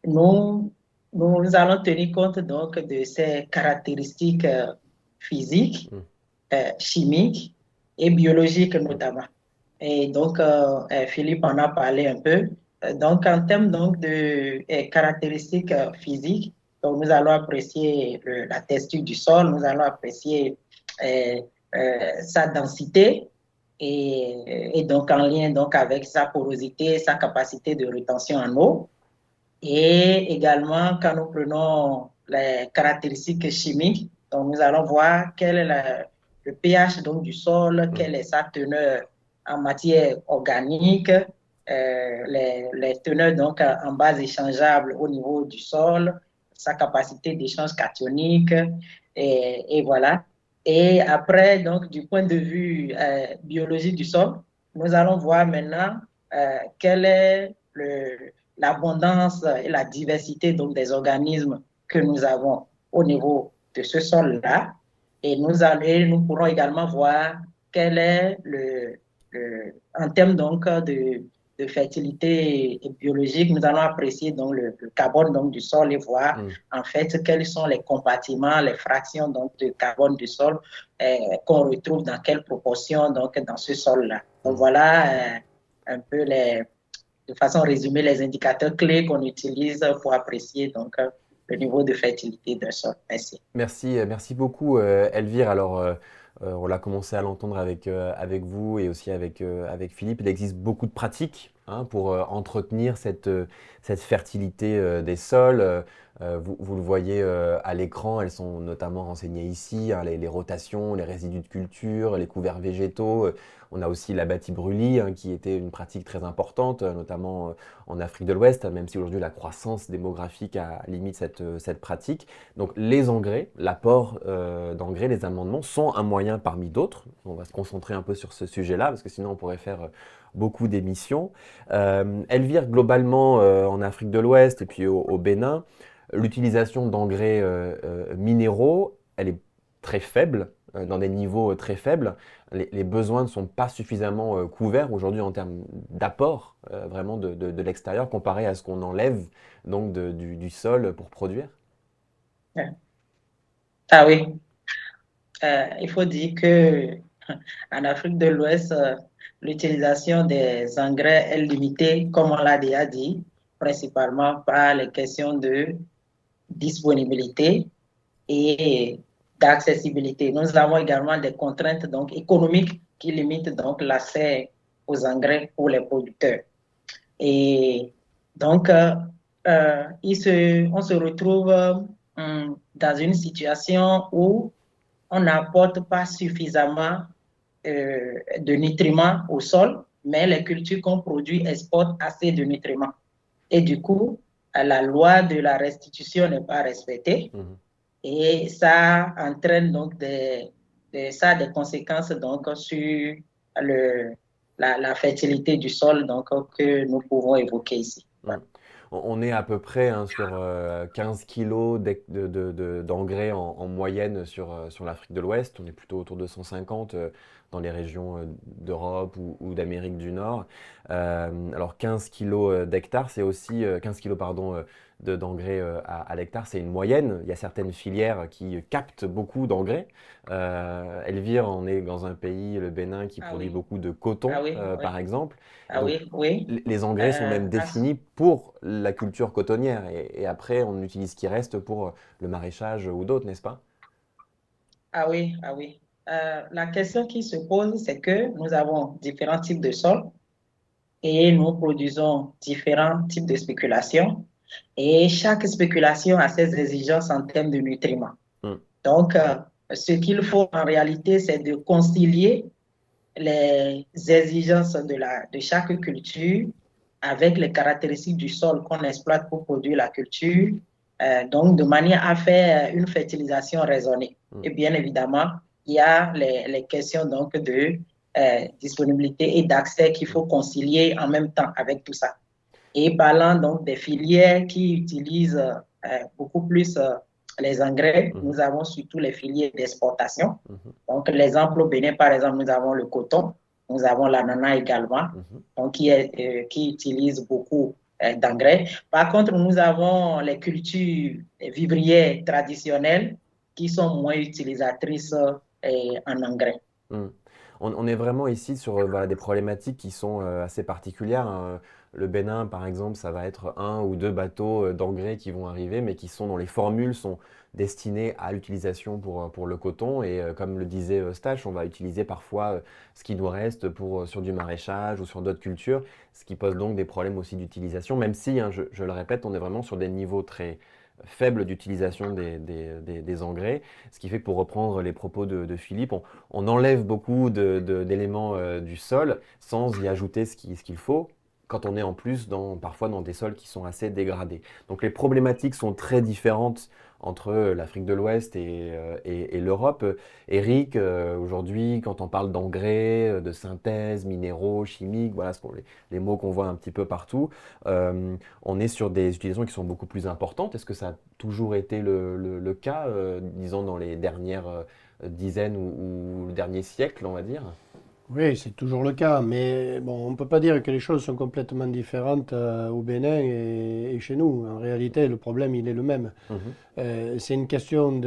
nous allons tenir compte donc de ces caractéristiques physiques, chimiques et biologiques notamment. Et donc, Philippe en a parlé un peu. Donc, en termes donc, de caractéristiques physiques, donc nous allons apprécier la texture du sol, nous allons apprécier sa densité et donc en lien donc, avec sa porosité, sa capacité de rétention en eau. Et également, quand nous prenons les caractéristiques chimiques, donc nous allons voir quel est le pH donc, du sol, quelle est sa teneur en matière organique, les teneurs donc, en base échangeable au niveau du sol, sa capacité d'échange cationique, et voilà. Et après, donc, du point de vue biologique du sol, nous allons voir maintenant quelle est l'abondance et la diversité donc, des organismes que nous avons au niveau de ce sol-là. Et nous pourrons également voir quel est en termes donc de fertilité biologique, nous allons apprécier donc le carbone donc du sol et voir en fait quels sont les compartiments, les fractions donc de carbone du sol qu'on retrouve dans quelle proportion donc dans ce sol-là. Donc voilà un peu de façon résumée les indicateurs clés qu'on utilise pour apprécier donc le niveau de fertilité d'un sol. Merci. Merci beaucoup Elvire. Alors on l'a commencé à l'entendre avec vous et aussi avec Philippe. Il existe beaucoup de pratiques pour entretenir cette fertilité des sols. Vous le voyez à l'écran, elles sont notamment renseignées ici, les rotations, les résidus de culture, les couverts végétaux. On a aussi l'abatis brûlis, hein, qui était une pratique très importante, notamment en Afrique de l'Ouest, même si aujourd'hui la croissance démographique limite cette pratique. Donc les engrais, l'apport d'engrais, les amendements sont un moyen parmi d'autres. On va se concentrer un peu sur ce sujet-là, parce que sinon on pourrait faire beaucoup d'émissions. Elvire, globalement, en Afrique de l'Ouest et puis au Bénin, l'utilisation d'engrais minéraux, elle est très faible, dans des niveaux très faibles. Les besoins ne sont pas suffisamment couverts aujourd'hui en termes d'apport vraiment de l'extérieur comparé à ce qu'on enlève donc du sol pour produire. Ah oui, il faut dire que en Afrique de l'Ouest, l'utilisation des engrais est limitée, comme on l'a déjà dit, principalement par les questions de disponibilité et d'accessibilité. Nous avons également des contraintes donc, économiques qui limitent donc l'accès aux engrais pour les producteurs. Et donc, on se retrouve dans une situation où on n'apporte pas suffisamment de nutriments au sol, mais les cultures qu'on produit exportent assez de nutriments. Et du coup, la loi de la restitution n'est pas respectée. Et ça entraîne donc des conséquences donc, sur la fertilité du sol donc, que nous pouvons évoquer ici. On est à peu près sur 15 kilos d'engrais en moyenne sur l'Afrique de l'Ouest. On est plutôt autour de 150 dans les régions d'Europe ou d'Amérique du Nord. Alors 15 kilos d'hectare, c'est aussi 15 kilos d'engrais à l'hectare, c'est une moyenne. Il y a certaines filières qui captent beaucoup d'engrais. Elvire, on est dans un pays, le Bénin, qui produit beaucoup de coton, par exemple. Les engrais sont même définis pour la culture cotonnière et après on utilise ce qui reste pour le maraîchage ou d'autres, n'est-ce pas? Ah oui. La question qui se pose, c'est que nous avons différents types de sols et nous produisons différents types de spéculations et chaque spéculation a ses exigences en termes de nutriments. Donc, ce qu'il faut en réalité, c'est de concilier les exigences de chaque culture avec les caractéristiques du sol qu'on exploite pour produire la culture, donc de manière à faire une fertilisation raisonnée. Et bien évidemment, il y a les questions donc de disponibilité et d'accès qu'il faut concilier en même temps avec tout ça. Et parlant donc des filières qui utilisent beaucoup plus les engrais, nous avons surtout les filières d'exportation. Donc, l'exemple au Bénin, par exemple, nous avons le coton, nous avons l'ananas également, donc qui utilisent beaucoup d'engrais. Par contre, nous avons les cultures vivrières traditionnelles qui sont moins utilisatrices en engrais. On est vraiment ici sur des problématiques qui sont assez particulières. Le Bénin, par exemple, ça va être 1 ou 2 bateaux d'engrais qui vont arriver, mais qui sont dont les formules sont destinées à l'utilisation pour le coton. Et comme le disait Stache, on va utiliser parfois ce qui nous reste sur du maraîchage ou sur d'autres cultures, ce qui pose donc des problèmes aussi d'utilisation, même si, hein, je le répète, on est vraiment sur des niveaux très faible d'utilisation des engrais, ce qui fait que pour reprendre les propos de Philippe, on enlève beaucoup d'éléments du sol sans y ajouter ce qu'il faut, quand on est en plus parfois dans des sols qui sont assez dégradés. Donc les problématiques sont très différentes entre l'Afrique de l'Ouest et l'Europe. Eric, aujourd'hui, quand on parle d'engrais, de synthèse, minéraux, chimiques, voilà ce les mots qu'on voit un petit peu partout, on est sur des utilisations qui sont beaucoup plus importantes. Est-ce que ça a toujours été le cas, disons, dans les dernières dizaines ou le dernier siècle, on va dire? Oui, c'est toujours le cas, mais bon, on ne peut pas dire que les choses sont complètement différentes au Bénin et chez nous. En réalité, le problème, il est le même. C'est une question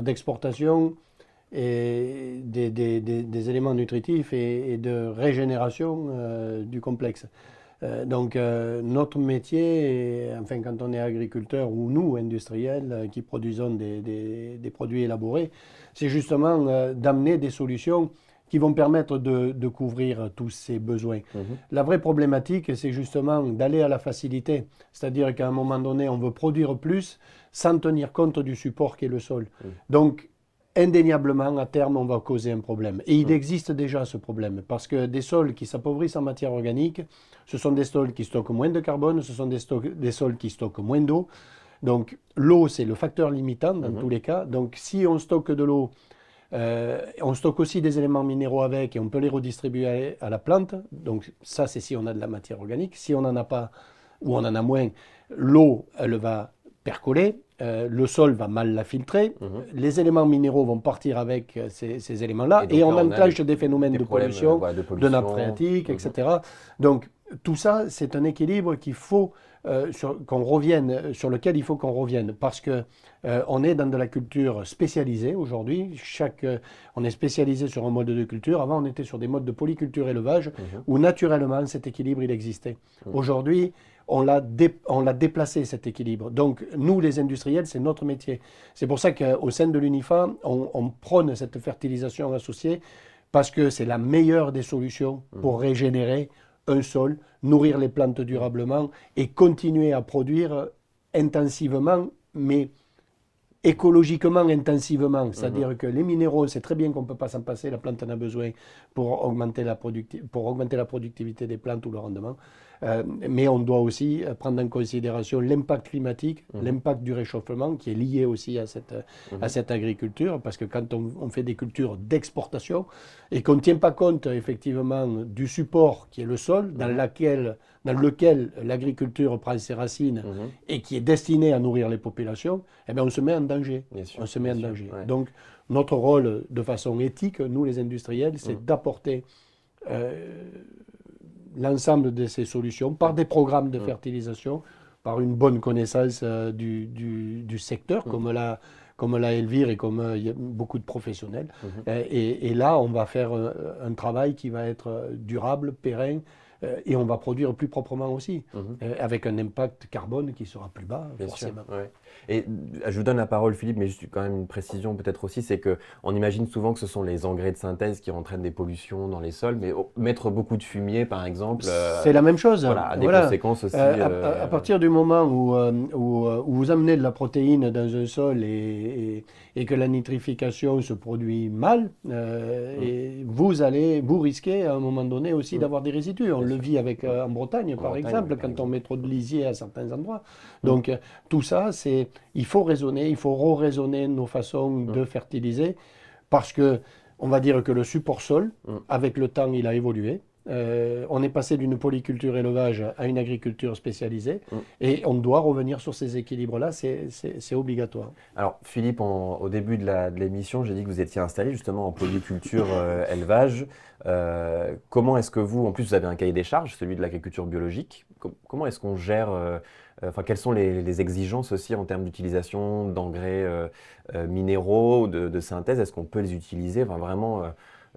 d'exportation et des éléments nutritifs et de régénération du complexe. Donc, notre métier, enfin, quand on est agriculteur ou nous, industriels, qui produisons des produits élaborés, c'est justement d'amener des solutions qui vont permettre de couvrir tous ces besoins. La vraie problématique, c'est justement d'aller à la facilité. C'est-à-dire qu'à un moment donné, on veut produire plus sans tenir compte du support qu'est le sol. Donc, indéniablement, à terme, on va causer un problème. Et il existe déjà ce problème, parce que des sols qui s'appauvrissent en matière organique, ce sont des sols qui stockent moins de carbone, ce sont des sols qui stockent moins d'eau. Donc l'eau, c'est le facteur limitant dans tous les cas. Donc si on stocke de l'eau, on stocke aussi des éléments minéraux avec et on peut les redistribuer à la plante. Donc ça, c'est si on a de la matière organique. Si on n'en a pas ou on en a moins, l'eau, elle va percoler. Le sol va mal la filtrer, les éléments minéraux vont partir avec ces éléments-là, et on enclenche des phénomènes de pollution, de nappe phréatique, etc. Donc tout ça, c'est un équilibre qu'il faut sur lequel il faut qu'on revienne, parce que on est dans de la culture spécialisée aujourd'hui. On est spécialisé sur un mode de culture. Avant, on était sur des modes de polyculture élevage où naturellement cet équilibre il existait. Aujourd'hui, on l'a déplacé, cet équilibre. Donc, nous, les industriels, c'est notre métier. C'est pour ça qu'au sein de l'UNIFA, on prône cette fertilisation associée, parce que c'est la meilleure des solutions pour régénérer un sol, nourrir les plantes durablement et continuer à produire intensivement, mais écologiquement intensivement. C'est-à-dire que les minéraux, c'est très bien qu'on ne peut pas s'en passer, la plante en a besoin pour augmenter la productivité des plantes ou le rendement. Mais on doit aussi prendre en considération l'impact climatique, l'impact du réchauffement qui est lié aussi à cette agriculture, parce que quand on fait des cultures d'exportation et qu'on ne tient pas compte effectivement du support qui est le sol, dans lequel l'agriculture prend ses racines et qui est destiné à nourrir les populations, eh bien on se met en danger. On se met en danger. Ouais. Donc notre rôle de façon éthique, nous les industriels, c'est d'apporter l'ensemble de ces solutions par des programmes de fertilisation, par une bonne connaissance du secteur, comme l'a Elvire et comme il y a beaucoup de professionnels. Et là, on va faire un travail qui va être durable, pérenne, et on va produire plus proprement aussi, avec un impact carbone qui sera plus bas, bien forcément. Sûr, ouais. Et je vous donne la parole, Philippe, mais juste quand même une précision peut-être aussi, c'est qu'on imagine souvent que ce sont les engrais de synthèse qui entraînent des pollutions dans les sols, mais mettre beaucoup de fumier, par exemple… c'est la même chose. Voilà, a des conséquences aussi… à partir du moment où vous amenez de la protéine dans un sol et que la nitrification se produit mal, et vous risquez à un moment donné aussi d'avoir des résidus. On le vit en Bretagne, par exemple, quand on met trop de lisier à certains endroits. Donc tout ça, il faut raisonner, il faut re-raisonner nos façons de fertiliser, parce que on va dire que le support sol, avec le temps, il a évolué. On est passé d'une polyculture élevage à une agriculture spécialisée, et on doit revenir sur ces équilibres-là, c'est obligatoire. Alors Philippe, au début de l'émission, j'ai dit que vous étiez installé justement en polyculture élevage. Comment est-ce que vous avez un cahier des charges, celui de l'agriculture biologique, comment est-ce qu'on gère, quelles sont les exigences aussi en termes d'utilisation d'engrais minéraux, de synthèse, est-ce qu'on peut les utiliser vraiment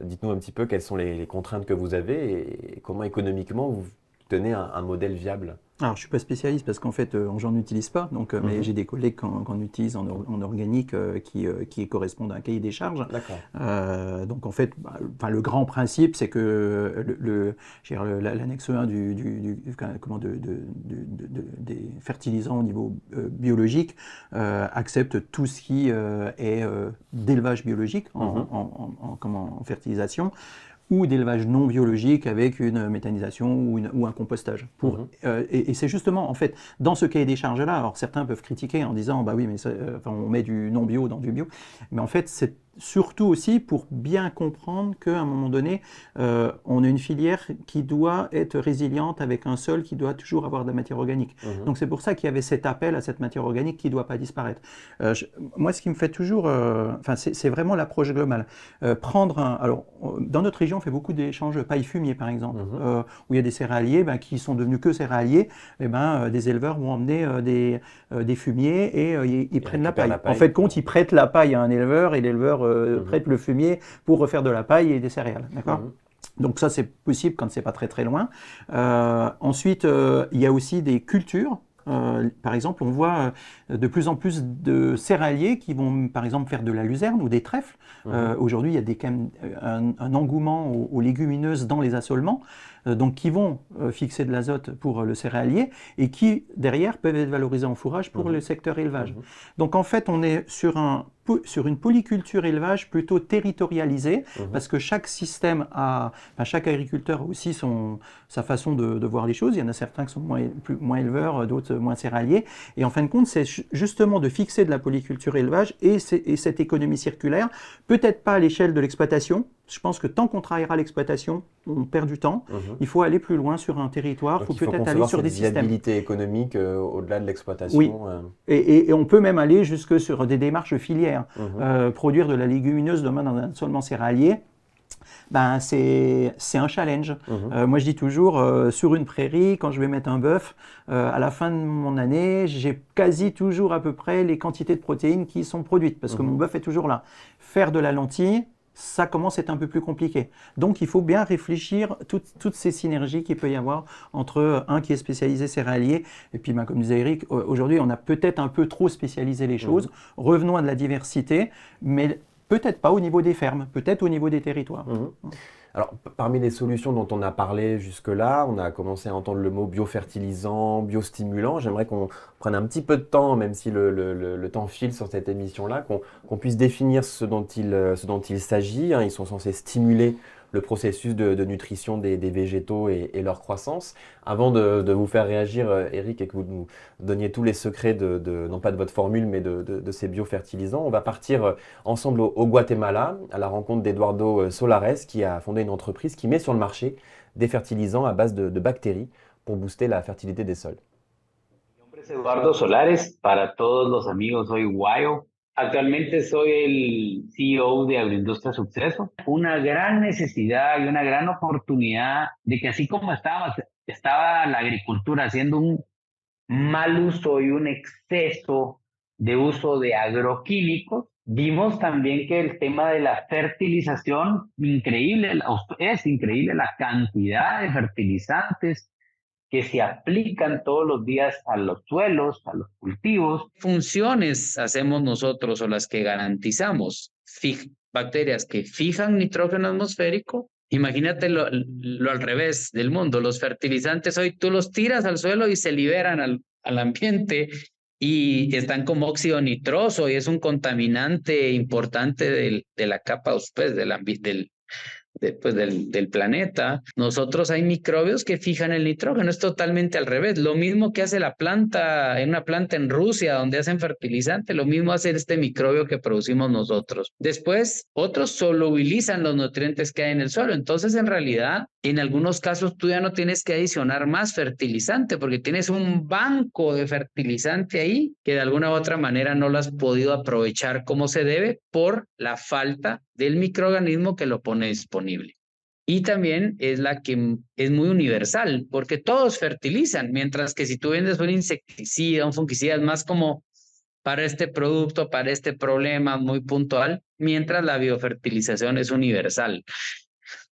dites-nous un petit peu quelles sont les contraintes que vous avez et comment économiquement vous tenez un modèle viable. Alors, je ne suis pas spécialiste parce qu'en fait, j'en utilise pas, mais j'ai des collègues qu'on utilise en organique qui correspondent à un cahier des charges. Donc, en fait, le grand principe, c'est que l'annexe 1 des fertilisants au niveau biologique accepte tout ce qui est d'élevage biologique en fertilisation, ou d'élevage non biologique avec une méthanisation ou un compostage. Et c'est justement, en fait, dans ce cahier des charges-là, alors certains peuvent critiquer en disant, bah oui, mais on met du non bio dans du bio, mais en fait, c'est surtout aussi pour bien comprendre qu'à un moment donné, on a une filière qui doit être résiliente avec un sol qui doit toujours avoir de la matière organique. Donc c'est pour ça qu'il y avait cet appel à cette matière organique qui ne doit pas disparaître. Moi, ce qui me fait toujours… c'est vraiment l'approche globale. Alors, dans notre région, on fait beaucoup d'échanges paille-fumier, par exemple, où il y a des céréaliers qui sont devenus que céréaliers. Des éleveurs vont emmener des fumiers et ils prennent la paille. En fait, ils prêtent la paille à un éleveur et l'éleveur prête le fumier pour refaire de la paille et des céréales. D'accord ? Donc ça, c'est possible quand c'est pas très très loin. Ensuite, il y a aussi des cultures. Par exemple, on voit de plus en plus de céréaliers qui vont, par exemple, faire de la luzerne ou des trèfles. Aujourd'hui, il y a quand même un engouement aux légumineuses dans les assolements. donc qui vont fixer de l'azote pour le céréalier et qui, derrière, peuvent être valorisés en fourrage pour le secteur élevage. Donc en fait, on est sur une polyculture élevage plutôt territorialisée, parce que chaque système chaque agriculteur a aussi sa façon de voir les choses. Il y en a certains qui sont moins éleveurs, d'autres moins céréaliers. Et en fin de compte, c'est justement de fixer de la polyculture élevage et cette économie circulaire, peut-être pas à l'échelle de l'exploitation. Je pense que tant qu'on travaillera l'exploitation, on perd du temps. Il faut aller plus loin sur un territoire. Donc, il faut peut-être aller sur des systèmes. Viabilité économique au-delà de l'exploitation. Oui. Et on peut même aller jusque sur des démarches filières. Produire de la légumineuse demain dans un assolement céréalier, c'est un challenge. Moi, je dis toujours, sur une prairie, quand je vais mettre un bœuf, à la fin de mon année, j'ai quasi toujours à peu près les quantités de protéines qui sont produites, parce que mon bœuf est toujours là. Faire de la lentille, ça commence à être un peu plus compliqué. Donc, il faut bien réfléchir toutes ces synergies qu'il peut y avoir entre un qui est spécialisé céréalier et puis, comme disait Eric, aujourd'hui, on a peut-être un peu trop spécialisé les choses. Revenons à de la diversité, mais peut-être pas au niveau des fermes, peut-être au niveau des territoires. Alors, parmi les solutions dont on a parlé jusque-là, on a commencé à entendre le mot biofertilisant, biostimulant. J'aimerais qu'on prenne un petit peu de temps, même si le temps file sur cette émission-là, qu'on puisse définir ce dont il s'agit. Ils sont censés stimuler le processus de nutrition des végétaux et leur croissance. Avant de vous faire réagir, Eric, et que vous nous donniez tous les secrets non pas de votre formule, mais de ces biofertilisants, on va partir ensemble au Guatemala, à la rencontre d'Eduardo Solares, qui a fondé une entreprise qui met sur le marché des fertilisants à base de bactéries pour booster la fertilité des sols. Mi nombre es Eduardo Solares, para todos los amigos soy Guayo. Actualmente soy el CEO de Agroindustria Suceso. Una gran necesidad y una gran oportunidad de que así como estaba la agricultura haciendo un mal uso y un exceso de uso de agroquímicos, vimos también que el tema de la fertilización, es increíble la cantidad de fertilizantes que se aplican todos los días a los suelos, a los cultivos. Funciones hacemos nosotros o las que garantizamos? Bacterias que fijan nitrógeno atmosférico. Imagínate lo al revés del mundo. Los fertilizantes hoy tú los tiras al suelo y se liberan al ambiente y están como óxido nitroso y es un contaminante importante de la capa pues, del planeta. Nosotros hay microbios que fijan el nitrógeno, es totalmente al revés. Lo mismo que hace la planta, en una planta en Rusia donde hacen fertilizante, lo mismo hace este microbio que producimos nosotros. Después, otros solubilizan los nutrientes que hay en el suelo. Entonces, en realidad, en algunos casos tú ya no tienes que adicionar más fertilizante porque tienes un banco de fertilizante ahí que de alguna u otra manera no lo has podido aprovechar como se debe por la falta del microorganismo que lo pone disponible. Y también es la que es muy universal, porque todos fertilizan, mientras que si tú vendes un insecticida, un fungicida, es más como para este producto, para este problema muy puntual, mientras la biofertilización es universal.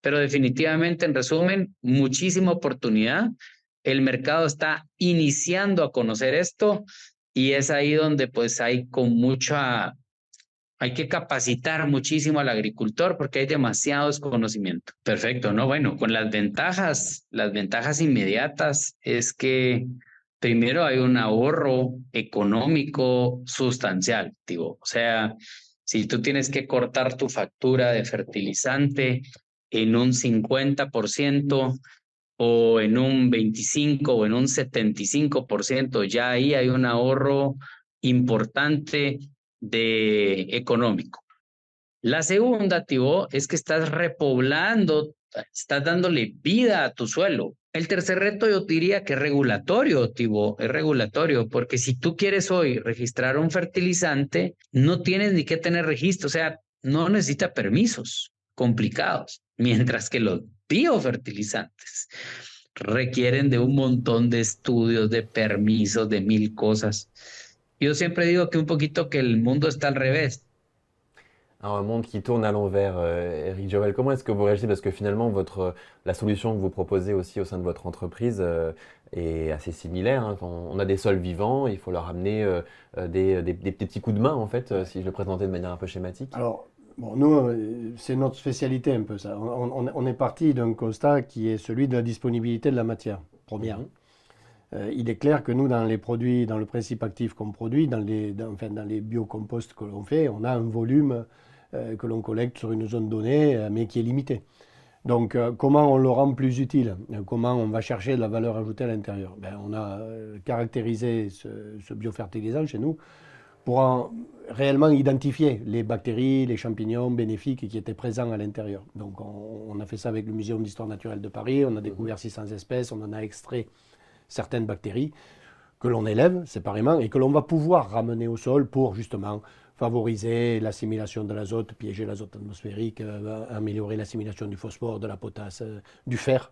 Pero definitivamente, en resumen, muchísima oportunidad. El mercado está iniciando a conocer esto y es ahí donde pues hay que capacitar muchísimo al agricultor porque hay demasiado desconocimiento. Perfecto, ¿no? Bueno, con las ventajas inmediatas es que primero hay un ahorro económico sustancial, digo. O sea, si tú tienes que cortar tu factura de fertilizante en un 50% o en un 25% o en un 75%, ya ahí hay un ahorro importante económico. La segunda, Tibó, es que estás repoblando, estás dándole vida a tu suelo. El tercer reto yo diría que es regulatorio, Tibó, es regulatorio, porque si tú quieres hoy registrar un fertilizante, no tienes ni que tener registro, o sea, no necesita permisos complicados, mientras que los biofertilizantes requieren de un montón de estudios, de permisos, de 1000 cosas. Yo siempre digo que un poquito que el mundo está al revés. Alors, un monde qui tourne à l'envers, Eric Joël, comment est-ce que vous réagissez? Parce que finalement, la solution que vous proposez aussi au sein de votre entreprise est assez similaire. Hein. Quand on a des sols vivants, il faut leur amener des petits coups de main, en fait, si je le présentais de manière un peu schématique. Alors, Bon, nous, c'est notre spécialité un peu ça. On est parti d'un constat qui est celui de la disponibilité de la matière première. Il est clair que nous, dans les produits, dans le principe actif qu'on produit, dans les biocomposts que l'on fait, on a un volume que l'on collecte sur une zone donnée, mais qui est limité. Donc, comment on le rend plus utile? Comment on va chercher de la valeur ajoutée à l'intérieur? On a caractérisé ce biofertilisant chez nous pour réellement identifier les bactéries, les champignons bénéfiques qui étaient présents à l'intérieur. Donc, on a fait ça avec le Muséum d'histoire naturelle de Paris, on a découvert 600 espèces, on en a extrait certaines bactéries que l'on élève séparément et que l'on va pouvoir ramener au sol pour justement favoriser l'assimilation de l'azote, piéger l'azote atmosphérique, améliorer l'assimilation du phosphore, de la potasse, du fer,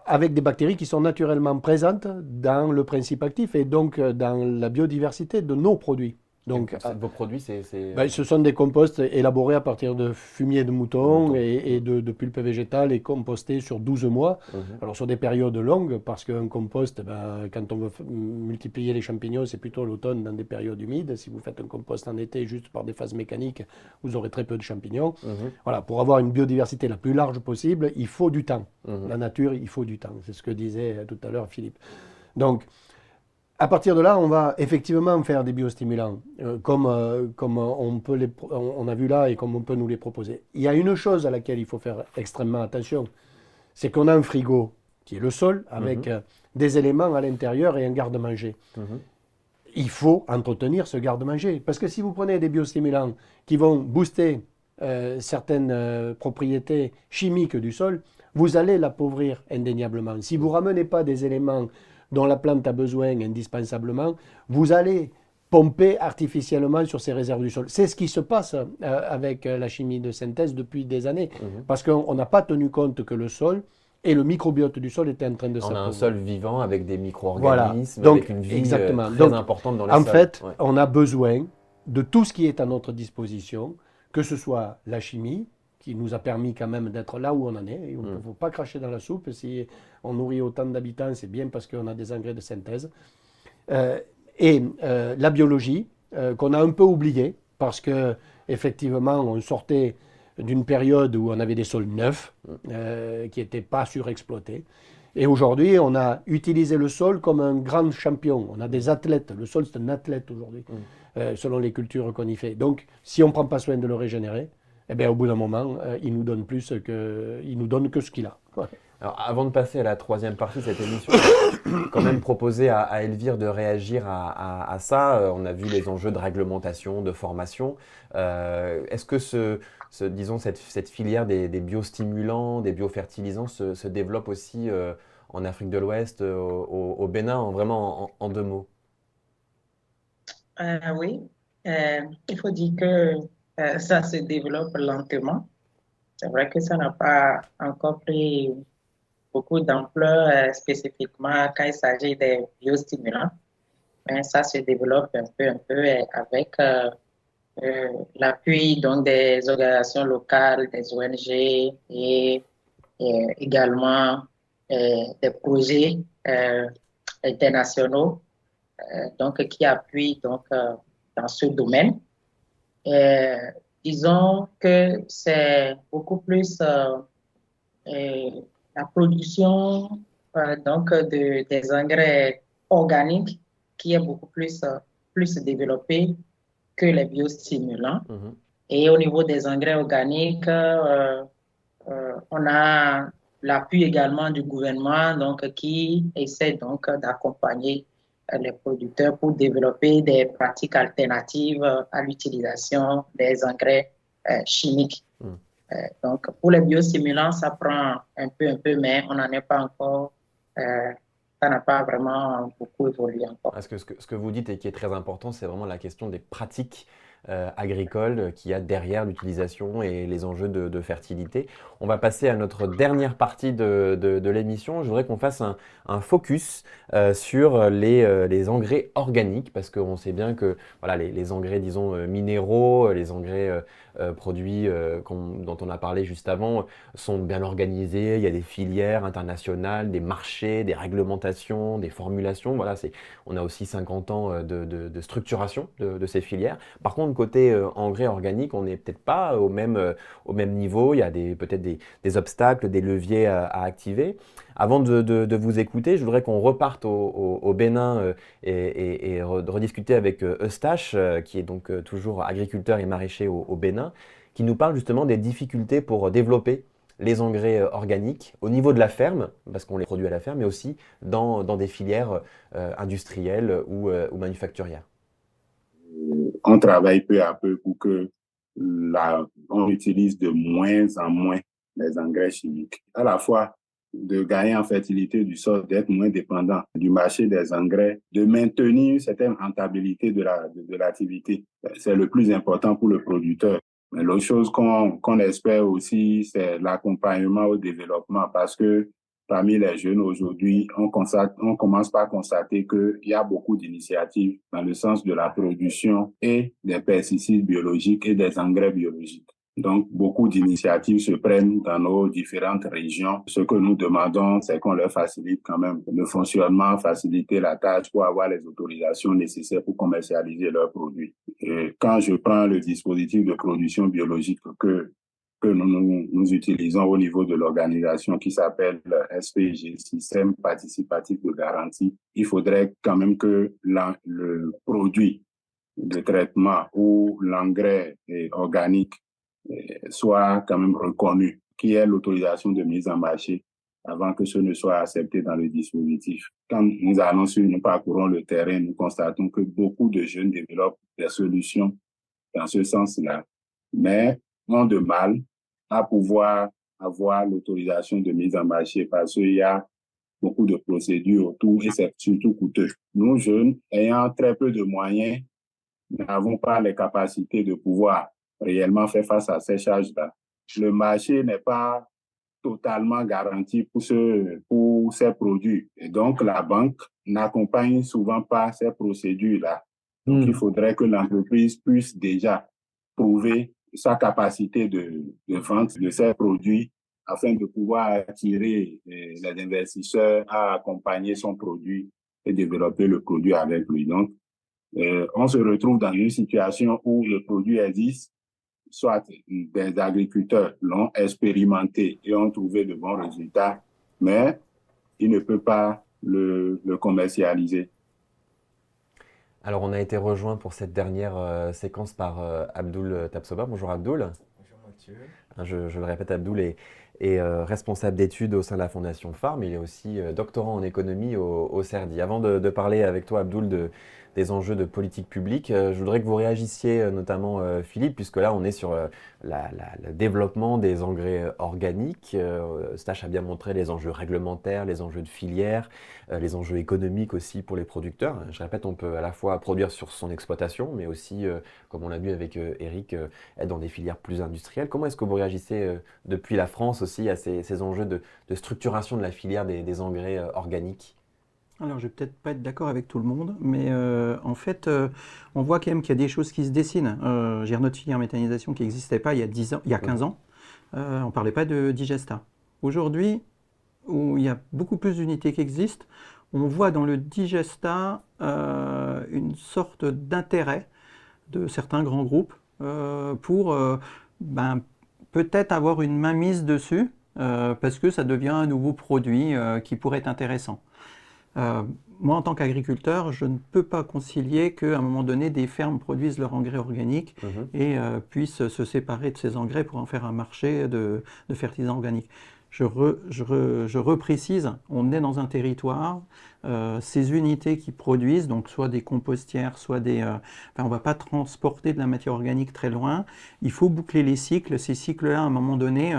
avec des bactéries qui sont naturellement présentes dans le principe actif et donc dans la biodiversité de nos produits. Donc, vos produits, ce sont des composts élaborés à partir de fumier de mouton et de pulpe végétale et compostés sur 12 mois. Alors sur des périodes longues, parce qu'un compost, quand on veut multiplier les champignons, c'est plutôt l'automne dans des périodes humides. Si vous faites un compost en été juste par des phases mécaniques, vous aurez très peu de champignons. Voilà, pour avoir une biodiversité la plus large possible, il faut du temps. La nature, il faut du temps. C'est ce que disait tout à l'heure Philippe. Donc, à partir de là, on va effectivement faire des biostimulants, comme on a vu là et comme on peut nous les proposer. Il y a une chose à laquelle il faut faire extrêmement attention, c'est qu'on a un frigo qui est le sol, avec des éléments à l'intérieur et un garde-manger. Il faut entretenir ce garde-manger, parce que si vous prenez des biostimulants qui vont booster certaines propriétés chimiques du sol, vous allez l'appauvrir indéniablement. Si vous ne ramenez pas des éléments dont la plante a besoin indispensablement, vous allez pomper artificiellement sur ces réserves du sol. C'est ce qui se passe avec la chimie de synthèse depuis des années, parce qu'on n'a pas tenu compte que le sol et le microbiote du sol étaient en train de s'appauvrir. On a un sol vivant avec des micro-organismes, voilà. Donc, avec une vie exactement. très importante dans les sols. En fait, on a besoin de tout ce qui est à notre disposition, que ce soit la chimie, qui nous a permis quand même d'être là où on en est. Il ne faut pas cracher dans la soupe. Si on nourrit autant d'habitants, c'est bien parce qu'on a des engrais de synthèse. Et la biologie, qu'on a un peu oubliée, parce qu'effectivement, on sortait d'une période où on avait des sols neufs, qui n'étaient pas surexploités. Et aujourd'hui, on a utilisé le sol comme un grand champion. On a des athlètes. Le sol, c'est un athlète aujourd'hui, selon les cultures qu'on y fait. Donc, si on ne prend pas soin de le régénérer, eh bien, au bout d'un moment, il nous donne que ce qu'il a. Ouais. Alors, avant de passer à la troisième partie de cette émission, je vais quand même proposer à Elvire de réagir à ça. On a vu les enjeux de réglementation, de formation. Est-ce que disons, cette filière des biostimulants, des biofertilisants se développe aussi en Afrique de l'Ouest, au Bénin, vraiment en 2 mots? Oui, il faut dire que ça se développe lentement. C'est vrai que ça n'a pas encore pris beaucoup d'ampleur spécifiquement quand il s'agit des biostimulants, mais ça se développe un peu avec l'appui donc des organisations locales, des ONG et également des projets internationaux donc qui appuient donc dans ce domaine. Disons que c'est beaucoup plus la production donc des engrais organiques qui est beaucoup plus développée que les biostimulants. Et au niveau des engrais organiques, on a l'appui également du gouvernement donc qui essaie donc d'accompagner les producteurs pour développer des pratiques alternatives à l'utilisation des engrais chimiques. Donc, pour les biostimulants, ça prend un peu, mais on n'en est pas encore, ça n'a pas vraiment beaucoup évolué encore. Parce que ce que vous dites et qui est très important, c'est vraiment la question des pratiques agricoles qu'il y a derrière l'utilisation et les enjeux de fertilité. On va passer à notre dernière partie de l'émission. Je voudrais qu'on fasse un focus sur les engrais organiques, parce qu'on sait bien que voilà, les engrais, disons, minéraux, les engrais produits dont on a parlé juste avant sont bien organisés, il y a des filières internationales, des marchés, des réglementations, des formulations. Voilà, on a aussi 50 ans de structuration de ces filières. Par contre, côté engrais organique, on n'est peut-être pas au même niveau. Il y a peut-être des obstacles, des leviers à activer. Avant de vous écouter, je voudrais qu'on reparte au Bénin et rediscuter avec Eustache, qui est donc toujours agriculteur et maraîcher au Bénin, qui nous parle justement des difficultés pour développer les engrais organiques au niveau de la ferme, parce qu'on les produit à la ferme, mais aussi dans des filières industrielles ou manufacturières. On travaille peu à peu pour que on utilise de moins en moins les engrais chimiques. À la fois de gagner en fertilité du sol, d'être moins dépendant du marché des engrais, de maintenir une certaine rentabilité de l'activité. C'est le plus important pour le producteur. Mais l'autre chose qu'on espère aussi, c'est l'accompagnement au développement, parce que parmi les jeunes aujourd'hui, on commence par constater qu'il y a beaucoup d'initiatives dans le sens de la production et des pesticides biologiques et des engrais biologiques. Donc, beaucoup d'initiatives se prennent dans nos différentes régions. Ce que nous demandons, c'est qu'on leur facilite quand même le fonctionnement, faciliter la tâche pour avoir les autorisations nécessaires pour commercialiser leurs produits. Et quand je prends le dispositif de production biologique que nous utilisons au niveau de l'organisation qui s'appelle SPG, Système Participatif de Garantie, il faudrait quand même que le produit de traitement ou l'engrais organique soit quand même reconnu, qu'il y ait l'autorisation de mise en marché avant que ce ne soit accepté dans le dispositif. Quand nous parcourons le terrain, nous constatons que beaucoup de jeunes développent des solutions dans ce sens-là, mais ont de mal à pouvoir avoir l'autorisation de mise en marché parce qu'il y a beaucoup de procédures autour et c'est surtout coûteux. Nous, jeunes, ayant très peu de moyens, n'avons pas les capacités de pouvoir réellement faire face à ces charges-là. Le marché n'est pas totalement garanti pour ces produits. Et donc, la banque n'accompagne souvent pas ces procédures-là. Donc, il faudrait que l'entreprise puisse déjà prouver sa capacité de vente de ces produits afin de pouvoir attirer les investisseurs à accompagner son produit et développer le produit avec lui. Donc, on se retrouve dans une situation où le produit existe, soit des agriculteurs l'ont expérimenté et ont trouvé de bons résultats, mais ils ne peuvent pas le commercialiser. Alors, on a été rejoint pour cette dernière séquence par Abdoul Tapsoba. Bonjour Abdoul. Bonjour Mathieu. Je le répète, Abdoul est responsable d'études au sein de la Fondation Phare, mais il est aussi doctorant en économie au CERDI. Avant de parler avec toi, Abdoul, des enjeux de politique publique, je voudrais que vous réagissiez, notamment Philippe, puisque là on est sur le développement des engrais organiques. Eustache a bien montré les enjeux réglementaires, les enjeux de filière, les enjeux économiques aussi pour les producteurs. Je répète, on peut à la fois produire sur son exploitation, mais aussi, comme on l'a vu avec Eric, être dans des filières plus industrielles. Comment est-ce que vous réagissez depuis la France aussi à ces enjeux de structuration de la filière des engrais organiques ? Alors, je vais peut-être pas être d'accord avec tout le monde, mais en fait, on voit quand même qu'il y a des choses qui se dessinent. J'ai notre filière méthanisation qui n'existait pas il y a 10 ans, il y a 15 ans. On ne parlait pas de digesta. Aujourd'hui, où il y a beaucoup plus d'unités qui existent, on voit dans le digesta une sorte d'intérêt de certains grands groupes pour peut-être avoir une mainmise dessus, parce que ça devient un nouveau produit qui pourrait être intéressant. Moi, en tant qu'agriculteur, je ne peux pas concilier qu'à un moment donné, des fermes produisent leur engrais organique et puissent se séparer de ces engrais pour en faire un marché de fertilisants organiques. Je reprécise, on est dans un territoire, ces unités qui produisent, donc soit des compostières, soit on ne va pas transporter de la matière organique très loin. Il faut boucler les cycles. Ces cycles-là, à un moment donné,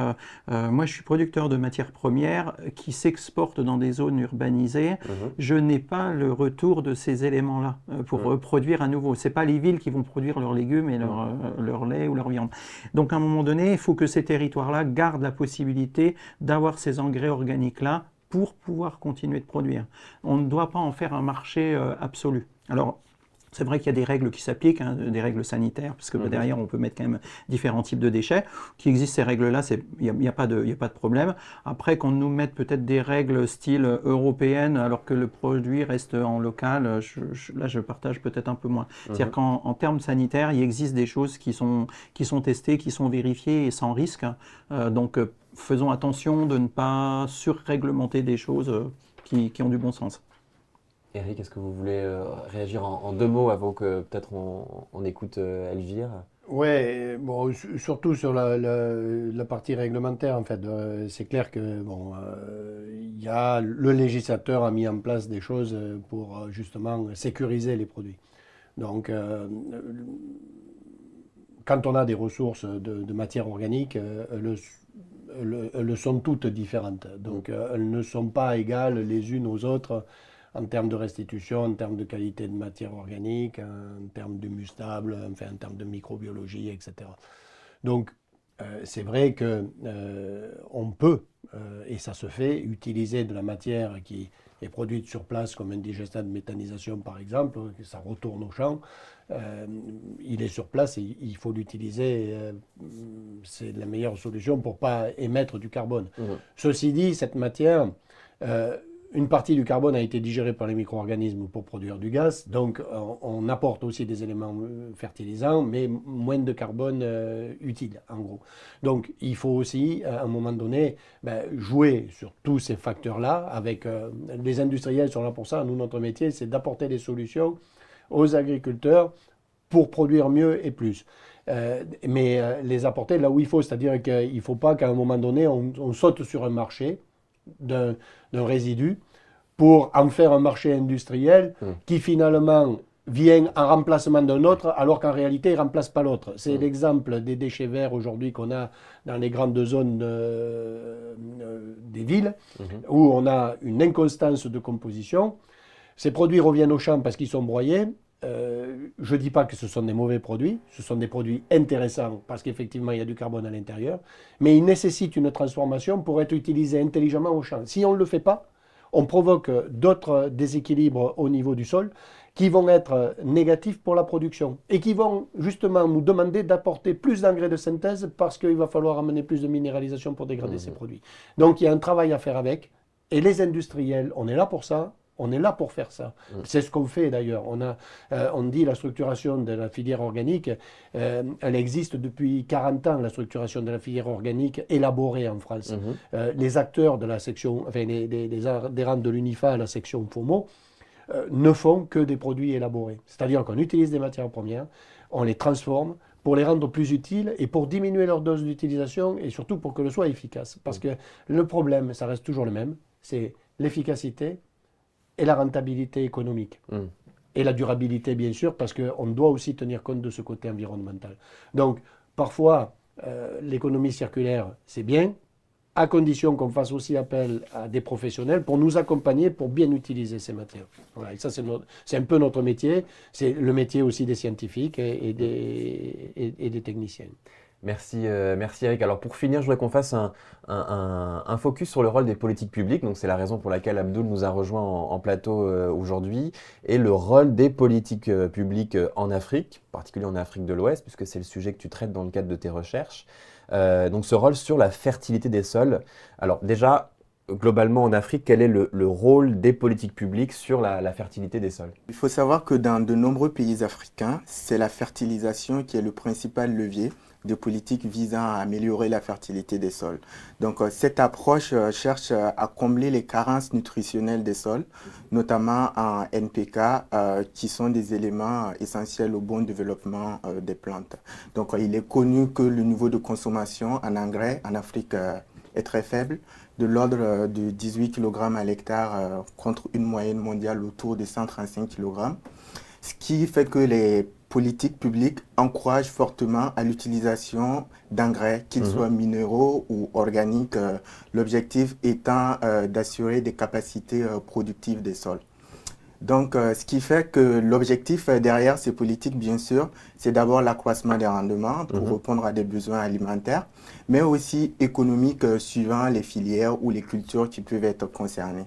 moi je suis producteur de matières premières qui s'exportent dans des zones urbanisées. Je n'ai pas le retour de ces éléments-là pour produire à nouveau. Ce n'est pas les villes qui vont produire leurs légumes et leur lait ou leur viande. Donc à un moment donné, il faut que ces territoires-là gardent la possibilité d'avoir ces engrais organiques-là pour pouvoir continuer de produire. On ne doit pas en faire un marché absolu. Alors, C'est vrai qu'il y a des règles qui s'appliquent, hein, des règles sanitaires, parce que derrière, on peut mettre quand même différents types de déchets. Qui existent ces règles-là, il n'y a pas de problème. Après, qu'on nous mette peut-être des règles style européennes, alors que le produit reste en local, là, je partage peut-être un peu moins. C'est-à-dire qu'en termes sanitaires, il existe des choses qui sont testées, qui sont vérifiées et sans risque. Donc, faisons attention de ne pas surréglementer des choses qui ont du bon sens. Eric, est-ce que vous voulez réagir en 2 mots avant que peut-être on écoute Elvire? Ouais, bon, surtout sur la partie réglementaire, en fait. C'est clair que bon, le législateur a mis en place des choses pour justement sécuriser les produits. Donc, quand on a des ressources de matière organique, elles sont toutes différentes. Donc, elles ne sont pas égales les unes aux autres en termes de restitution, en termes de qualité de matière organique, en termes d'hummus-stable, enfin, en termes de microbiologie, etc. Donc, c'est vrai qu'on peut, et ça se fait, utiliser de la matière qui est produite sur place, comme un digestat de méthanisation par exemple, que ça retourne au champ. Il est sur place et il faut l'utiliser. C'est la meilleure solution pour ne pas émettre du carbone. Ceci dit, cette matière... une partie du carbone a été digérée par les micro-organismes pour produire du gaz, donc on apporte aussi des éléments fertilisants, mais moins de carbone utile, en gros. Donc il faut aussi, à un moment donné, jouer sur tous ces facteurs-là, avec les industriels sont là pour ça. Nous, notre métier, c'est d'apporter des solutions aux agriculteurs pour produire mieux et plus. Mais les apporter là où il faut, c'est-à-dire qu'il ne faut pas qu'à un moment donné, on saute sur un marché d'un résidu pour en faire un marché industriel qui finalement vient en remplacement d'un autre alors qu'en réalité il ne remplace pas l'autre. C'est l'exemple des déchets verts aujourd'hui qu'on a dans les grandes zones des villes où on a une inconstance de composition. Ces produits reviennent au champ parce qu'ils sont broyés. Je ne dis pas que ce sont des mauvais produits, ce sont des produits intéressants parce qu'effectivement il y a du carbone à l'intérieur, mais ils nécessitent une transformation pour être utilisés intelligemment au champ. Si on ne le fait pas, on provoque d'autres déséquilibres au niveau du sol qui vont être négatifs pour la production et qui vont justement nous demander d'apporter plus d'engrais de synthèse parce qu'il va falloir amener plus de minéralisation pour dégrader ces produits. Donc il y a un travail à faire avec et les industriels, on est là pour ça. On est là pour faire ça. C'est ce qu'on fait d'ailleurs. On dit la structuration de la filière organique, elle existe depuis 40 ans, la structuration de la filière organique élaborée en France. Les acteurs de la section, enfin les adhérents de l'UNIFA, la section FOMO, ne font que des produits élaborés. C'est-à-dire qu'on utilise des matières premières, on les transforme pour les rendre plus utiles et pour diminuer leur dose d'utilisation et surtout pour que le soit efficace. Parce que le problème, ça reste toujours le même, c'est l'efficacité et la rentabilité économique. Et la durabilité, bien sûr, parce qu'on doit aussi tenir compte de ce côté environnemental. Donc, parfois, l'économie circulaire, c'est bien, à condition qu'on fasse aussi appel à des professionnels pour nous accompagner, pour bien utiliser ces matières. Voilà, et ça, c'est un peu notre métier. C'est le métier aussi des scientifiques et des techniciens. Merci Eric. Alors pour finir, je voudrais qu'on fasse un focus sur le rôle des politiques publiques. Donc c'est la raison pour laquelle Abdoul nous a rejoint en plateau aujourd'hui. Et le rôle des politiques publiques en Afrique, en particulier en Afrique de l'Ouest, puisque c'est le sujet que tu traites dans le cadre de tes recherches. Donc ce rôle sur la fertilité des sols. Alors déjà, globalement en Afrique, quel est le rôle des politiques publiques sur la fertilité des sols? Il faut savoir que dans de nombreux pays africains, c'est la fertilisation qui est le principal levier de politiques visant à améliorer la fertilité des sols. Donc cette approche cherche à combler les carences nutritionnelles des sols, notamment en NPK, qui sont des éléments essentiels au bon développement des plantes. Donc il est connu que le niveau de consommation en engrais en Afrique est très faible, de l'ordre de 18 kg à l'hectare contre une moyenne mondiale autour de 135 kg. Ce qui fait que les politiques publiques encouragent fortement à l'utilisation d'engrais, qu'ils soient minéraux ou organiques, l'objectif étant d'assurer des capacités productives des sols. Donc, ce qui fait que l'objectif derrière ces politiques, bien sûr, c'est d'abord l'accroissement des rendements pour répondre à des besoins alimentaires, mais aussi économiques suivant les filières ou les cultures qui peuvent être concernées.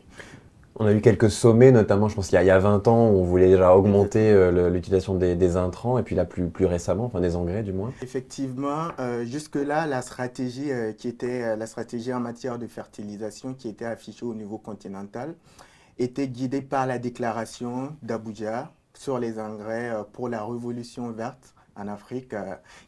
On a eu quelques sommets, notamment, je pense qu'il y a 20 ans, où on voulait déjà augmenter l'utilisation des intrants, et puis là, plus récemment, enfin des engrais du moins. Effectivement, jusque-là, la stratégie qui était la stratégie en matière de fertilisation qui était affichée au niveau continental était guidée par la déclaration d'Abuja sur les engrais pour la révolution verte en Afrique,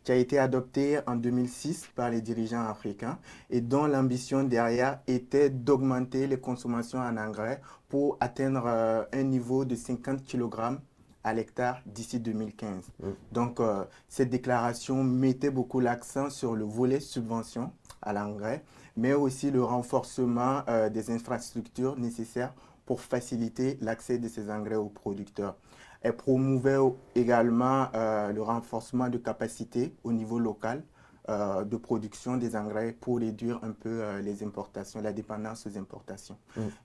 qui a été adoptée en 2006 par les dirigeants africains et dont l'ambition derrière était d'augmenter les consommations en engrais pour atteindre un niveau de 50 kg à l'hectare d'ici 2015. Donc, cette déclaration mettait beaucoup l'accent sur le volet subvention à l'engrais, mais aussi le renforcement des infrastructures nécessaires pour faciliter l'accès de ces engrais aux producteurs. Elle promouvait également le renforcement de capacités au niveau local de production des engrais pour réduire un peu les importations, la dépendance aux importations.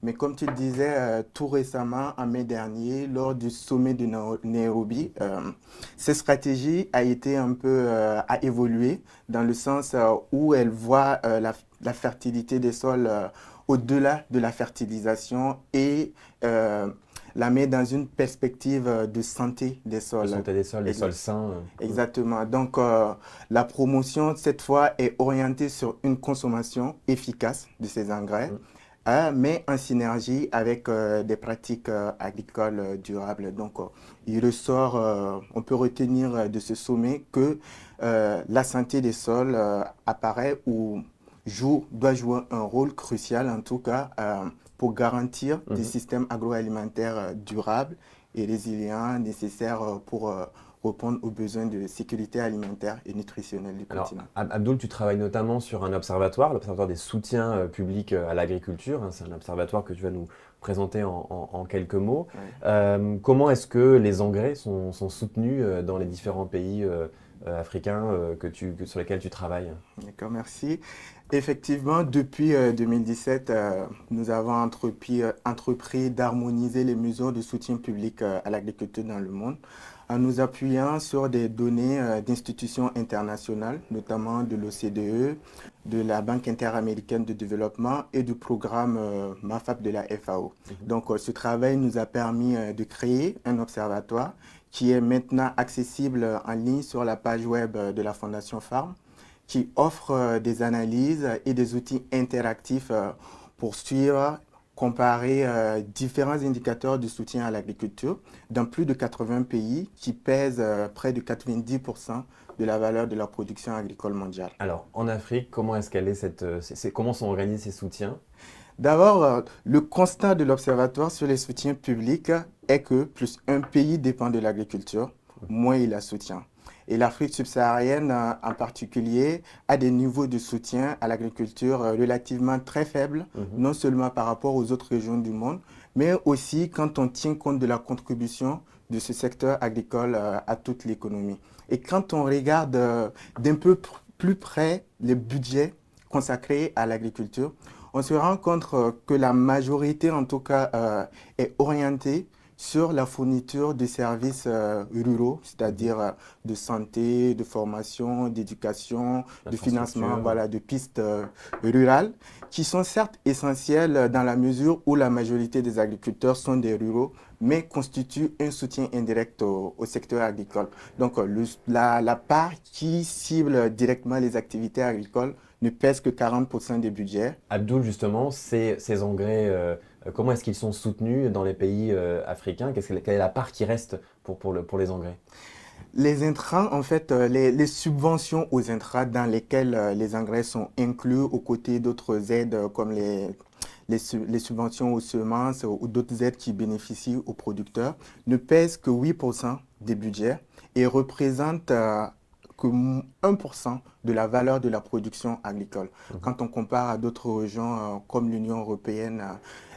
Mais comme tu le disais, tout récemment, en mai dernier, lors du sommet de Nairobi, cette stratégie a été un peu a évolué dans le sens où elle voit la fertilité des sols au-delà de la fertilisation et la met dans une perspective de santé des sols. La santé des sols, des sols sains. Exactement. Donc, la promotion, cette fois, est orientée sur une consommation efficace de ces engrais, mais en synergie avec des pratiques agricoles durables. Donc, il ressort, on peut retenir de ce sommet que la santé des sols apparaît ou doit jouer un rôle crucial, en tout cas, pour garantir des systèmes agroalimentaires durables et résilients nécessaires pour répondre aux besoins de sécurité alimentaire et nutritionnelle du continent. Abdoul, tu travailles notamment sur un observatoire, l'Observatoire des soutiens publics à l'agriculture. C'est un observatoire que tu vas nous présenter en quelques mots. Comment est-ce que les engrais sont soutenus dans les différents pays africains sur lesquels tu travailles? D'accord, merci. Effectivement, depuis 2017, nous avons entrepris d'harmoniser les mesures de soutien public à l'agriculture dans le monde en nous appuyant sur des données d'institutions internationales, notamment de l'OCDE, de la Banque interaméricaine de développement et du programme MAFAP de la FAO. Donc, ce travail nous a permis de créer un observatoire qui est maintenant accessible en ligne sur la page web de la Fondation Farm, qui offre des analyses et des outils interactifs pour suivre, comparer différents indicateurs de soutien à l'agriculture dans plus de 80 pays qui pèsent près de 90% de la valeur de la production agricole mondiale. Alors, en Afrique, comment est-ce qu'elle est comment sont organisés ces soutiens? D'abord, le constat de l'Observatoire sur les soutiens publics est que plus un pays dépend de l'agriculture, moins il la soutient. Et l'Afrique subsaharienne en particulier a des niveaux de soutien à l'agriculture relativement très faibles, non seulement par rapport aux autres régions du monde, mais aussi quand on tient compte de la contribution de ce secteur agricole à toute l'économie. Et quand on regarde d'un peu plus près les budgets consacrés à l'agriculture, on se rend compte que la majorité, en tout cas, est orientée sur la fourniture de services ruraux, c'est-à-dire de santé, de formation, d'éducation, de financement, voilà, de pistes rurales, qui sont certes essentielles dans la mesure où la majorité des agriculteurs sont des ruraux, mais constituent un soutien indirect au secteur agricole. Donc, la part qui cible directement les activités agricoles ne pèse que 40% des budgets. Abdoul, justement, ces engrais, comment est-ce qu'ils sont soutenus dans les pays africains? Quelle est la part qui reste pour les engrais? Les intrants, en fait, les subventions aux intrants dans lesquelles les engrais sont inclus aux côtés d'autres aides comme les subventions aux semences ou d'autres aides qui bénéficient aux producteurs, ne pèsent que 8% des budgets et représentent que 1% de la valeur de la production agricole. Quand on compare à d'autres régions comme l'Union européenne,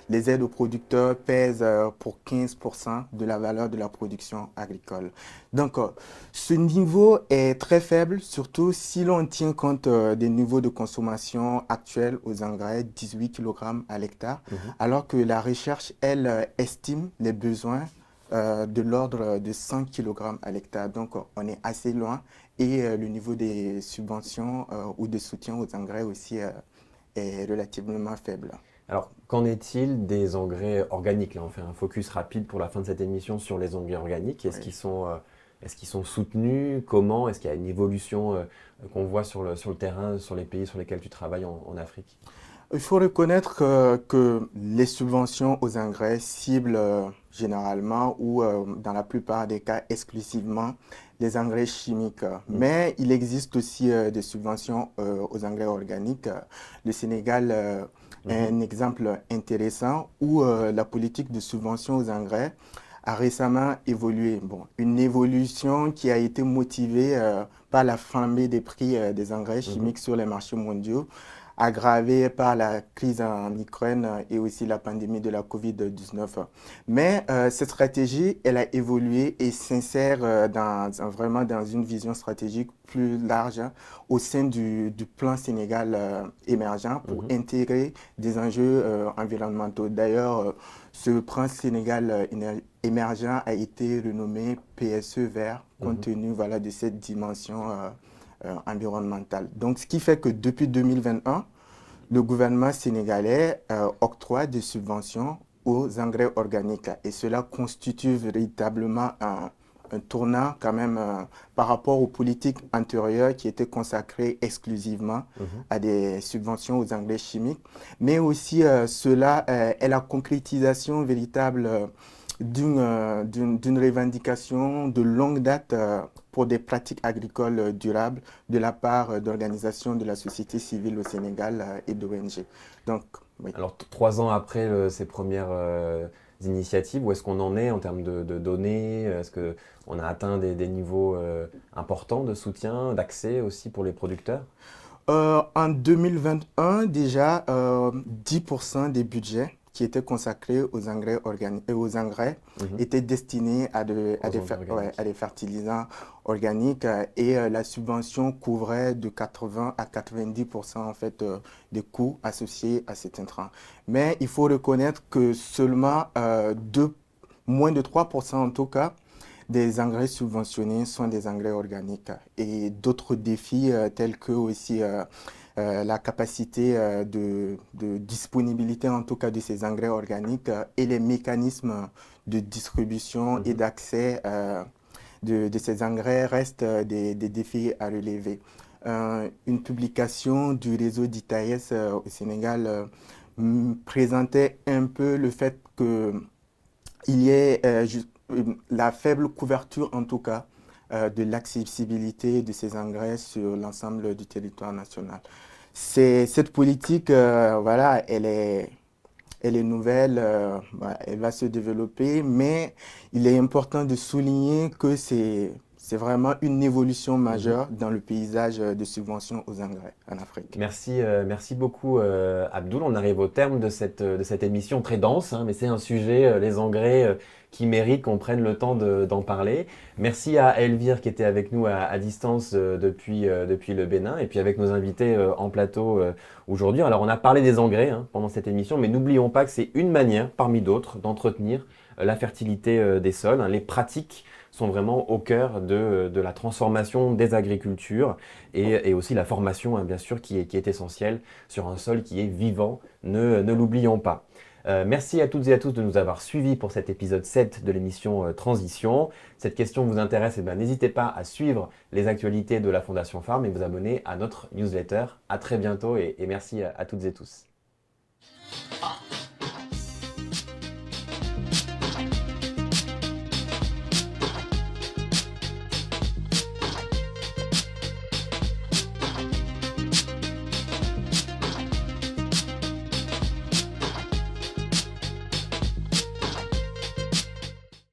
les aides aux producteurs pèsent pour 15% de la valeur de la production agricole. Donc, ce niveau est très faible, surtout si l'on tient compte des niveaux de consommation actuels aux engrais, 18 kg à l'hectare, alors que la recherche, elle, estime les besoins de l'ordre de 100 kg à l'hectare. Donc, on est assez loin et le niveau des subventions ou de soutien aux engrais aussi est relativement faible. Alors, qu'en est-il des engrais organiques? Là, on fait un focus rapide pour la fin de cette émission sur les engrais organiques. Est-ce qu'ils sont soutenus? Comment? Est-ce qu'il y a une évolution qu'on voit sur le terrain, sur les pays sur lesquels tu travailles en Afrique? Il faut reconnaître que les subventions aux engrais ciblent généralement ou dans la plupart des cas exclusivement les engrais chimiques. Mais il existe aussi des subventions aux engrais organiques. Le Sénégal est un exemple intéressant où la politique de subvention aux engrais a récemment évolué. Bon, une évolution qui a été motivée par la flambée des prix des engrais chimiques sur les marchés mondiaux, aggravée par la crise en Ukraine et aussi la pandémie de la Covid-19. Mais cette stratégie, elle a évolué et s'insère vraiment dans une vision stratégique plus large au sein du plan Sénégal émergent pour intégrer des enjeux environnementaux. D'ailleurs, ce plan Sénégal émergent a été renommé PSE vert compte tenu de cette dimension environnementale. Donc, ce qui fait que depuis 2021, le gouvernement sénégalais octroie des subventions aux engrais organiques. Et cela constitue véritablement un tournant quand même par rapport aux politiques antérieures qui étaient consacrées exclusivement à des subventions aux engrais chimiques. Mais aussi, cela est la concrétisation véritable d'une revendication de longue date pour des pratiques agricoles durables de la part d'organisations de la société civile au Sénégal et d'ONG. Donc, oui. Alors, 3 ans après ces premières initiatives, où est-ce qu'on en est en termes de données? Est-ce qu'on a atteint des niveaux importants de soutien, d'accès aussi pour les producteurs? En 2021, déjà, 10% des budgets qui étaient consacrés aux engrais organiques et aux engrais étaient destinés à des fertilisants organiques et la subvention couvrait de 80 à 90% en fait des coûts associés à cet intrant. Mais il faut reconnaître que seulement moins de 3% en tout cas des engrais subventionnés sont des engrais organiques et d'autres défis tels que aussi la capacité de disponibilité en tout cas de ces engrais organiques et les mécanismes de distribution et d'accès de ces engrais restent des défis à relever. Une publication du réseau d'ITAES au Sénégal présentait un peu le fait qu'il y ait la faible couverture en tout cas de l'accessibilité de ces engrais sur l'ensemble du territoire national. Cette politique, elle est nouvelle, elle va se développer, mais il est important de souligner que c'est vraiment une évolution majeure dans le paysage de subventions aux engrais en Afrique. Merci beaucoup Abdoul. On arrive au terme de cette émission très dense, mais c'est un sujet, les engrais, qui mérite qu'on prenne le temps d'en parler. Merci à Elvire qui était avec nous à distance depuis le Bénin et puis avec nos invités en plateau aujourd'hui. Alors on a parlé des engrais pendant cette émission, mais n'oublions pas que c'est une manière parmi d'autres d'entretenir la fertilité des sols. Les pratiques sont vraiment au cœur de la transformation des agricultures et aussi la formation, bien sûr, qui est essentielle sur un sol qui est vivant, ne l'oublions pas. Merci à toutes et à tous de nous avoir suivis pour cet épisode 7 de l'émission Transition. Cette question vous intéresse, n'hésitez pas à suivre les actualités de la Fondation Farm et vous abonner à notre newsletter. À très bientôt et merci à toutes et tous.